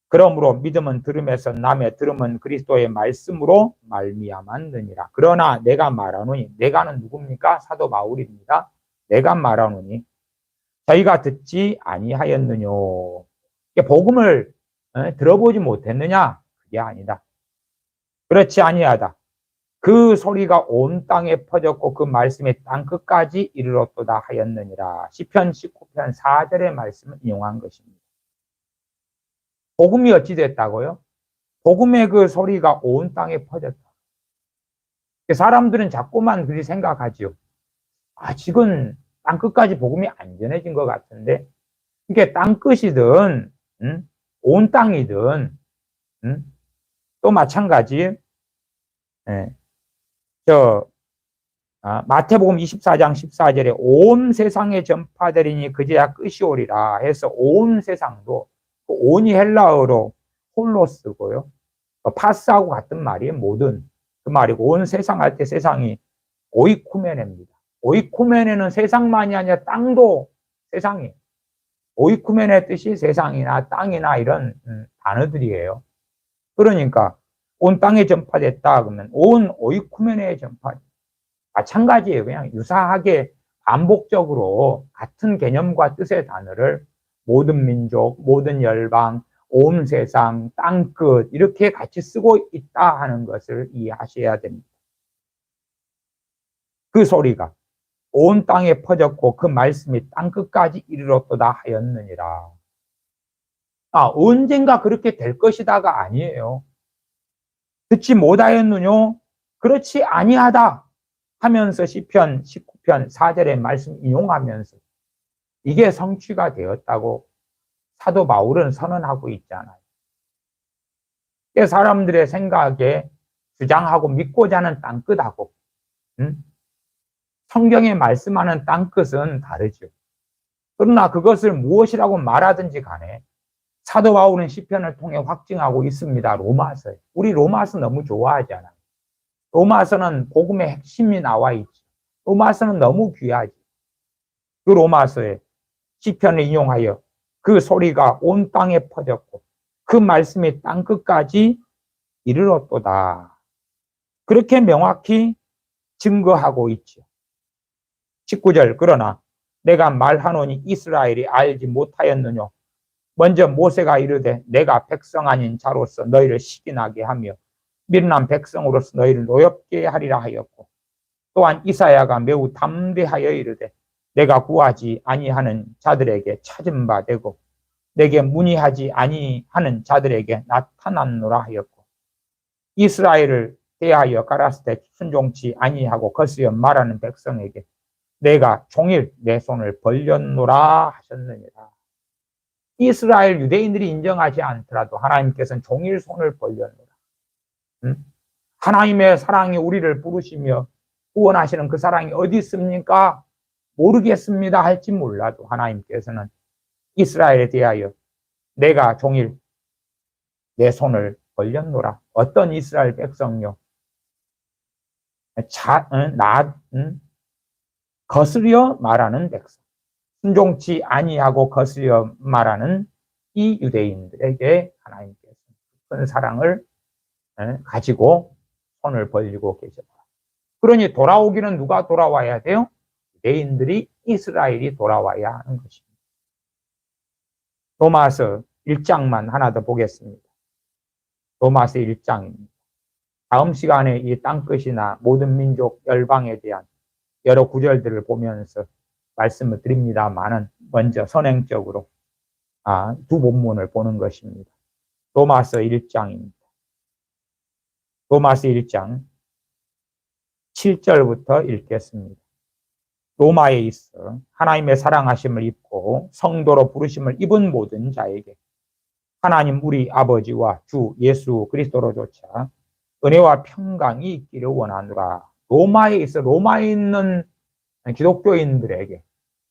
Speaker 1: 그러므로 믿음은 들음에서 남의 들음은 그리스도의 말씀으로 말미암았느니라. 그러나 내가 말하노니, 내가는 누굽니까? 사도 바울입니다. 내가 말하노니 저희가 듣지 아니하였느뇨. 복음을 들어보지 못했느냐? 그게 아니다. 그렇지 아니하다. 그 소리가 온 땅에 퍼졌고 그 말씀이 땅끝까지 이르렀도다 하였느니라. 시편 19편 4절의 말씀을 인용한 것입니다. 복음이 어찌 됐다고요? 복음의 그 소리가 온 땅에 퍼졌다. 사람들은 자꾸만 그렇게 생각하지요. 지금 땅끝까지 복음이 안 전해진 것 같은데, 이게 땅끝이든 온 땅이든 또 마찬가지. 마태복음 24장 14절에 온 세상에 전파되리니 그제야 끝이 오리라 해서 온 세상도, 그 온이 헬라어로 홀로스고요. 파스하고 같은 말이에요. 모든 그 말이고, 온 세상 할 때 세상이 오이쿠메네입니다. 오이쿠메네는 세상만이 아니라 땅도 세상이에요. 오이쿠메네 뜻이 세상이나 땅이나 이런 단어들이에요. 그러니까 온 땅에 전파됐다 그러면 온 오이쿠메네에 전파됐다. 마찬가지예요. 그냥 유사하게 반복적으로 같은 개념과 뜻의 단어를 모든 민족, 모든 열방, 온 세상, 땅끝 이렇게 같이 쓰고 있다 하는 것을 이해하셔야 됩니다. 그 소리가 온 땅에 퍼졌고 그 말씀이 땅끝까지 이르렀도다 하였느니라. 언젠가 그렇게 될 것이다가 아니에요. 듣지 못하였느뇨? 그렇지 아니하다 하면서 시편 19편 4절의 말씀 인용하면서 이게 성취가 되었다고 사도 바울은 선언하고 있잖아요. 사람들의 생각에 주장하고 믿고자 하는 땅끝하고 성경에 말씀하는 땅끝은 다르죠. 그러나 그것을 무엇이라고 말하든지 간에 사도 바울은 시편을 통해 확증하고 있습니다. 로마서에. 우리 로마서 너무 좋아하잖아요. 로마서는 복음의 핵심이 나와 있죠. 로마서는 너무 귀하지. 그 로마서에 시편을 인용하여 그 소리가 온 땅에 퍼졌고 그 말씀이 땅끝까지 이르렀도다. 그렇게 명확히 증거하고 있죠. 19절 그러나 내가 말하노니 이스라엘이 알지 못하였느뇨. 먼저 모세가 이르되 내가 백성 아닌 자로서 너희를 시기나게 하며 미련한 백성으로서 너희를 노엽게 하리라 하였고, 또한 이사야가 매우 담대하여 이르되 내가 구하지 아니하는 자들에게 찾은 바 되고 내게 문의하지 아니하는 자들에게 나타났노라 하였고, 이스라엘을 대하여 가라스 때 순종치 아니하고 거스려 말하는 백성에게 내가 종일 내 손을 벌렸노라 하셨느니라. 이스라엘 유대인들이 인정하지 않더라도 하나님께서는 종일 손을 벌렸노라. 하나님의 사랑이 우리를 부르시며 구원하시는 그 사랑이 어디 있습니까? 모르겠습니다 할지 몰라도 하나님께서는 이스라엘에 대하여 내가 종일 내 손을 벌렸노라. 어떤 이스라엘 백성요? 거스려 말하는 백성. 순종치 아니하고 거스려 말하는 이 유대인들에게 하나님께서 큰 사랑을 가지고 손을 벌리고 계셨다. 그러니 돌아오기는 누가 돌아와야 돼요? 유대인들이, 이스라엘이 돌아와야 하는 것입니다. 로마서 1장만 하나 더 보겠습니다. 로마서 1장입니다. 다음 시간에 이 땅끝이나 모든 민족 열방에 대한 여러 구절들을 보면서 말씀을 드립니다만은 먼저 선행적으로 두 본문을 보는 것입니다. 로마서 1장입니다. 로마서 1장 7절부터 읽겠습니다. 로마에 있어 하나님의 사랑하심을 입고 성도로 부르심을 입은 모든 자에게 하나님 우리 아버지와 주 예수 그리스도로조차 은혜와 평강이 있기를 원하노라. 로마에 있는 기독교인들에게,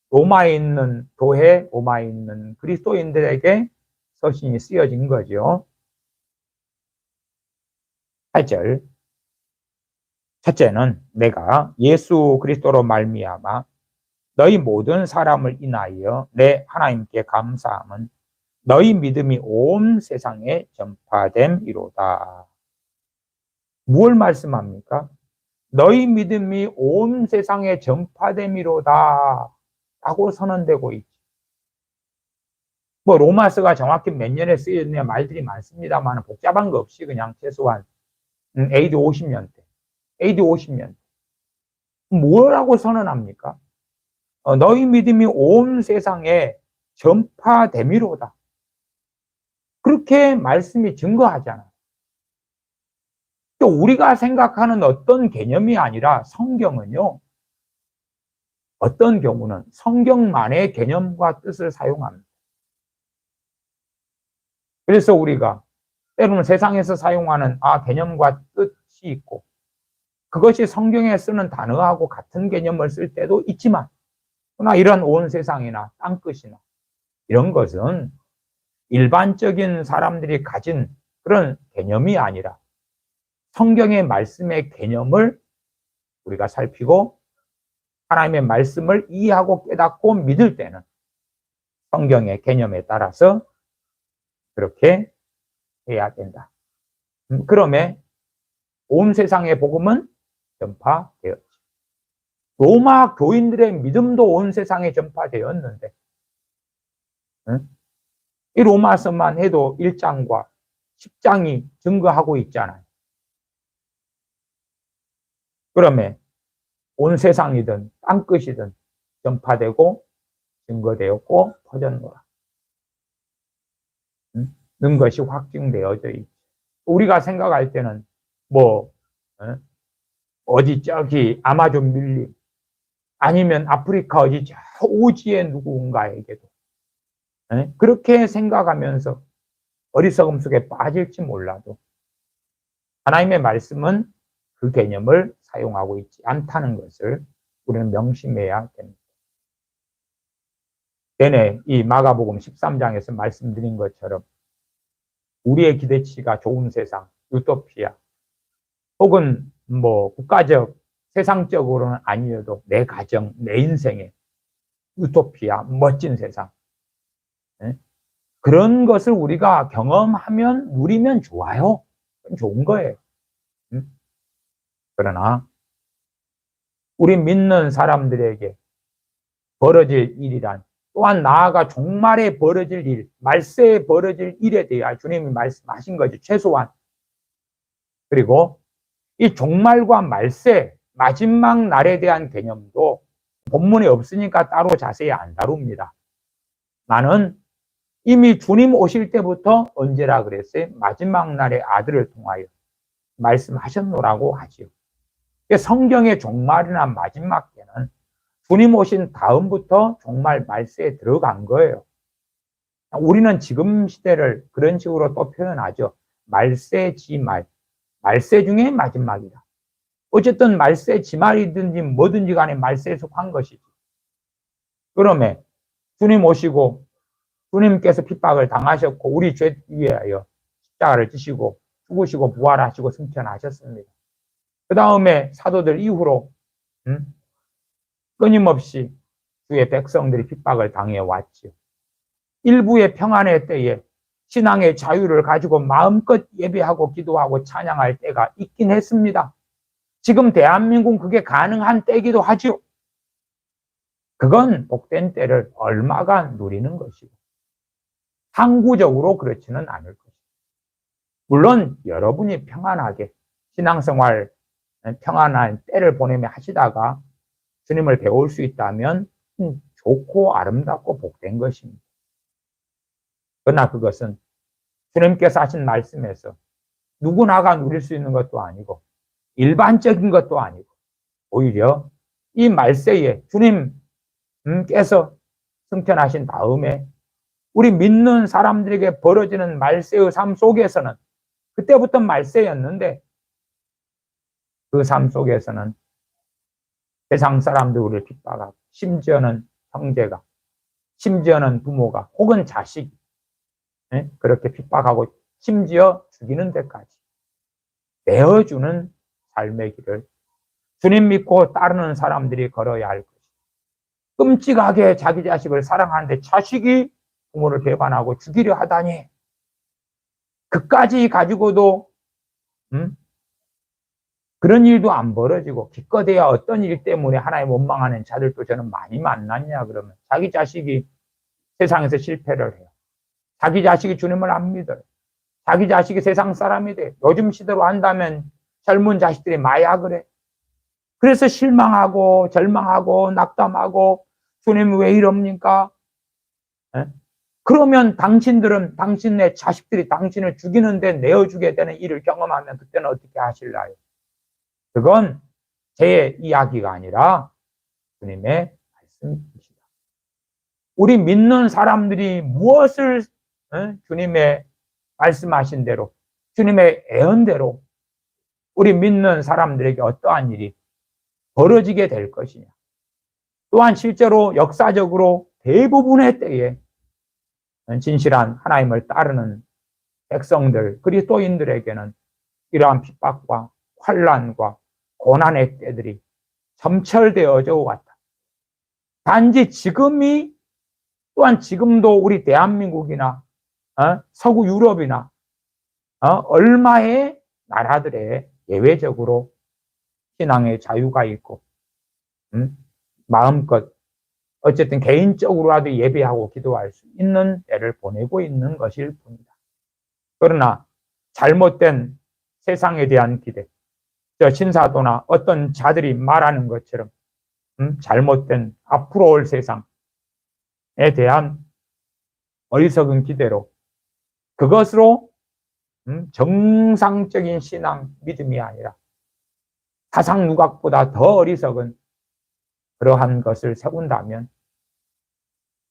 Speaker 1: 로마에 있는 교회, 로마에 있는 그리스도인들에게 서신이 쓰여진 거죠. 8절. 첫째는 내가 예수 그리스도로 말미암아 너희 모든 사람을 인하여 내 하나님께 감사함은 너희 믿음이 온 세상에 전파됨이로다. 무엇을 말씀합니까? 너희 믿음이 온 세상에 전파됨이로다 라고 선언되고 있죠. 뭐 로마서가 정확히 몇 년에 쓰였느냐 말들이 많습니다만 복잡한 거 없이 그냥 최소한 AD 50년대, AD 50년대. 뭐라고 선언합니까? 너희 믿음이 온 세상에 전파됨이로다. 그렇게 말씀이 증거하잖아요. 우리가 생각하는 어떤 개념이 아니라 성경은요, 어떤 경우는 성경만의 개념과 뜻을 사용합니다. 그래서 우리가 때로는 세상에서 사용하는 개념과 뜻이 있고 그것이 성경에 쓰는 단어하고 같은 개념을 쓸 때도 있지만 그러나 이런 온 세상이나 땅끝이나 이런 것은 일반적인 사람들이 가진 그런 개념이 아니라 성경의 말씀의 개념을 우리가 살피고 하나님의 말씀을 이해하고 깨닫고 믿을 때는 성경의 개념에 따라서 그렇게 해야 된다. 그러면 온 세상의 복음은 전파되었죠. 로마 교인들의 믿음도 온 세상에 전파되었는데 이 로마서만 해도 1장과 10장이 증거하고 있잖아요. 그러면 온 세상이든 땅끝이든 전파되고 증거되었고 퍼졌노라. 는 것이 확증되어져 있죠. 우리가 생각할 때는 어디 저기 아마존 밀림 아니면 아프리카 어디 저 오지의 누군가에게도 그렇게 생각하면서 어리석음 속에 빠질지 몰라도 하나님의 말씀은 그 개념을 사용하고 있지 않다는 것을 우리는 명심해야 됩니다. 전에 이 마가복음 13장에서 말씀드린 것처럼 우리의 기대치가 좋은 세상, 유토피아 혹은 국가적, 세상적으로는 아니어도 내 가정, 내 인생의 유토피아, 멋진 세상 그런 것을 우리가 경험하면 누리면 좋아요. 좋은 거예요. 그러나 우리 믿는 사람들에게 벌어질 일이란 또한 나아가 종말에 벌어질 일, 말세에 벌어질 일에 대해 주님이 말씀하신 거죠. 최소한. 그리고 이 종말과 말세, 마지막 날에 대한 개념도 본문에 없으니까 따로 자세히 안 다룹니다. 나는 이미 주님 오실 때부터 언제라 그랬어요? 마지막 날의 아들을 통하여 말씀하셨노라고 하지요. 성경의 종말이나 마지막 때는 주님 오신 다음부터 종말 말세에 들어간 거예요. 우리는 지금 시대를 그런 식으로 또 표현하죠. 말세지말, 말세 중에 마지막이다. 어쨌든 말세지말이든지 뭐든지 간에 말세에 속한 것이지. 그러면 주님 오시고 주님께서 핍박을 당하셨고 우리 죄 위하여 십자가를 지시고 죽으시고 부활하시고 승천하셨습니다. 그 다음에 사도들 이후로 끊임없이 주의 백성들이 핍박을 당해왔죠. 일부의 평안의 때에 신앙의 자유를 가지고 마음껏 예배하고 기도하고 찬양할 때가 있긴 했습니다. 지금 대한민국은 그게 가능한 때이기도 하죠. 그건 복된 때를 얼마가 누리는 것이고 항구적으로 그렇지는 않을 것이고 물론 여러분이 평안하게 신앙생활 평안한 때를 보내며 하시다가 주님을 배울 수 있다면 좋고 아름답고 복된 것입니다. 그러나 그것은 주님께서 하신 말씀에서 누구나가 누릴 수 있는 것도 아니고 일반적인 것도 아니고 오히려 이 말세에 주님께서 승천하신 다음에 우리 믿는 사람들에게 벌어지는 말세의 삶 속에서는, 그때부터 말세였는데 그 삶 속에서는 세상 사람들 우리를 핍박하고, 심지어는 형제가, 심지어는 부모가, 혹은 자식이 그렇게 핍박하고 심지어 죽이는 데까지 내어주는 삶의 길을 주님 믿고 따르는 사람들이 걸어야 할 것이다. 끔찍하게 자기 자식을 사랑하는데 자식이 부모를 배반하고 죽이려 하다니, 그까지 가지고도 그런 일도 안 벌어지고, 기껏해야 어떤 일 때문에 하나님 원망하는 자들도 저는 많이 만났냐 그러면, 자기 자식이 세상에서 실패를 해요. 자기 자식이 주님을 안 믿어요. 자기 자식이 세상 사람이 돼. 요즘 시대로 한다면 젊은 자식들이 마약을 해. 그래서 실망하고 절망하고 낙담하고, 주님 왜 이럽니까? 그러면 당신들은 당신의 자식들이 당신을 죽이는데 내어주게 되는 일을 경험하면 그때는 어떻게 하실까요? 그건 제 이야기가 아니라 주님의 말씀이십니다. 우리 믿는 사람들이 무엇을 주님의 말씀하신 대로, 주님의 애언대로 우리 믿는 사람들에게 어떠한 일이 벌어지게 될 것이냐. 또한 실제로 역사적으로 대부분의 때에 진실한 하나님을 따르는 백성들, 그리스도인들에게는 이러한 핍박과 환난과 고난의 때들이 점철되어져 왔다. 단지 지금이, 또한 지금도 우리 대한민국이나 서구 유럽이나 얼마의 나라들에 예외적으로 신앙의 자유가 있고 마음껏 어쨌든 개인적으로라도 예배하고 기도할 수 있는 때를 보내고 있는 것일 뿐이다. 그러나 잘못된 세상에 대한 기대, 신사도나 어떤 자들이 말하는 것처럼 잘못된 앞으로 올 세상에 대한 어리석은 기대로, 그것으로 정상적인 신앙 믿음이 아니라 사상 누각보다 더 어리석은 그러한 것을 세운다면,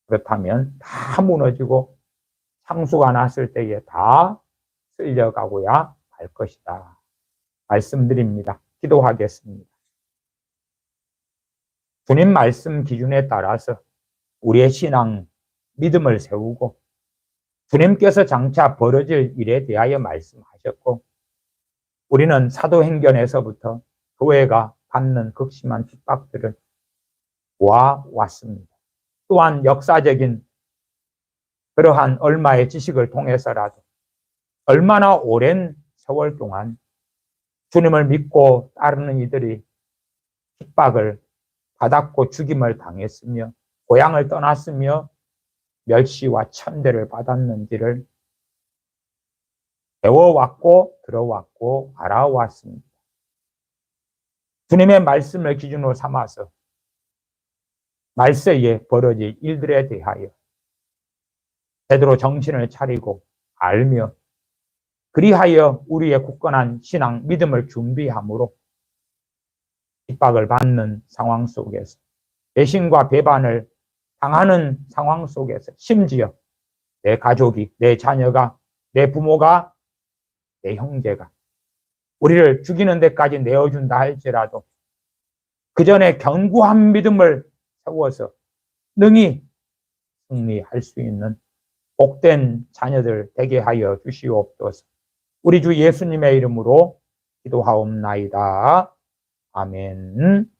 Speaker 1: 그렇다면 다 무너지고 상수가 났을 때에 다 쓸려가고야 할 것이다 말씀드립니다. 기도하겠습니다. 주님 말씀 기준에 따라서 우리의 신앙 믿음을 세우고, 주님께서 장차 벌어질 일에 대하여 말씀하셨고, 우리는 사도행전에서부터 교회가 받는 극심한 핍박들을 보아왔습니다. 또한 역사적인 그러한 얼마의 지식을 통해서라도 얼마나 오랜 세월 동안 주님을 믿고 따르는 이들이 핍박을 받았고 죽임을 당했으며 고향을 떠났으며 멸시와 천대를 받았는지를 배워왔고 들어왔고 알아왔습니다. 주님의 말씀을 기준으로 삼아서 말세에 벌어질 일들에 대하여 제대로 정신을 차리고 알며, 그리하여 우리의 굳건한 신앙 믿음을 준비함으로 핍박을 받는 상황 속에서, 배신과 배반을 당하는 상황 속에서, 심지어 내 가족이, 내 자녀가, 내 부모가, 내 형제가 우리를 죽이는 데까지 내어준다 할지라도 그 전에 견고한 믿음을 세워서 능히 승리할 수 있는 복된 자녀들 되게 하여 주시옵소서. 우리 주 예수님의 이름으로 기도하옵나이다. 아멘.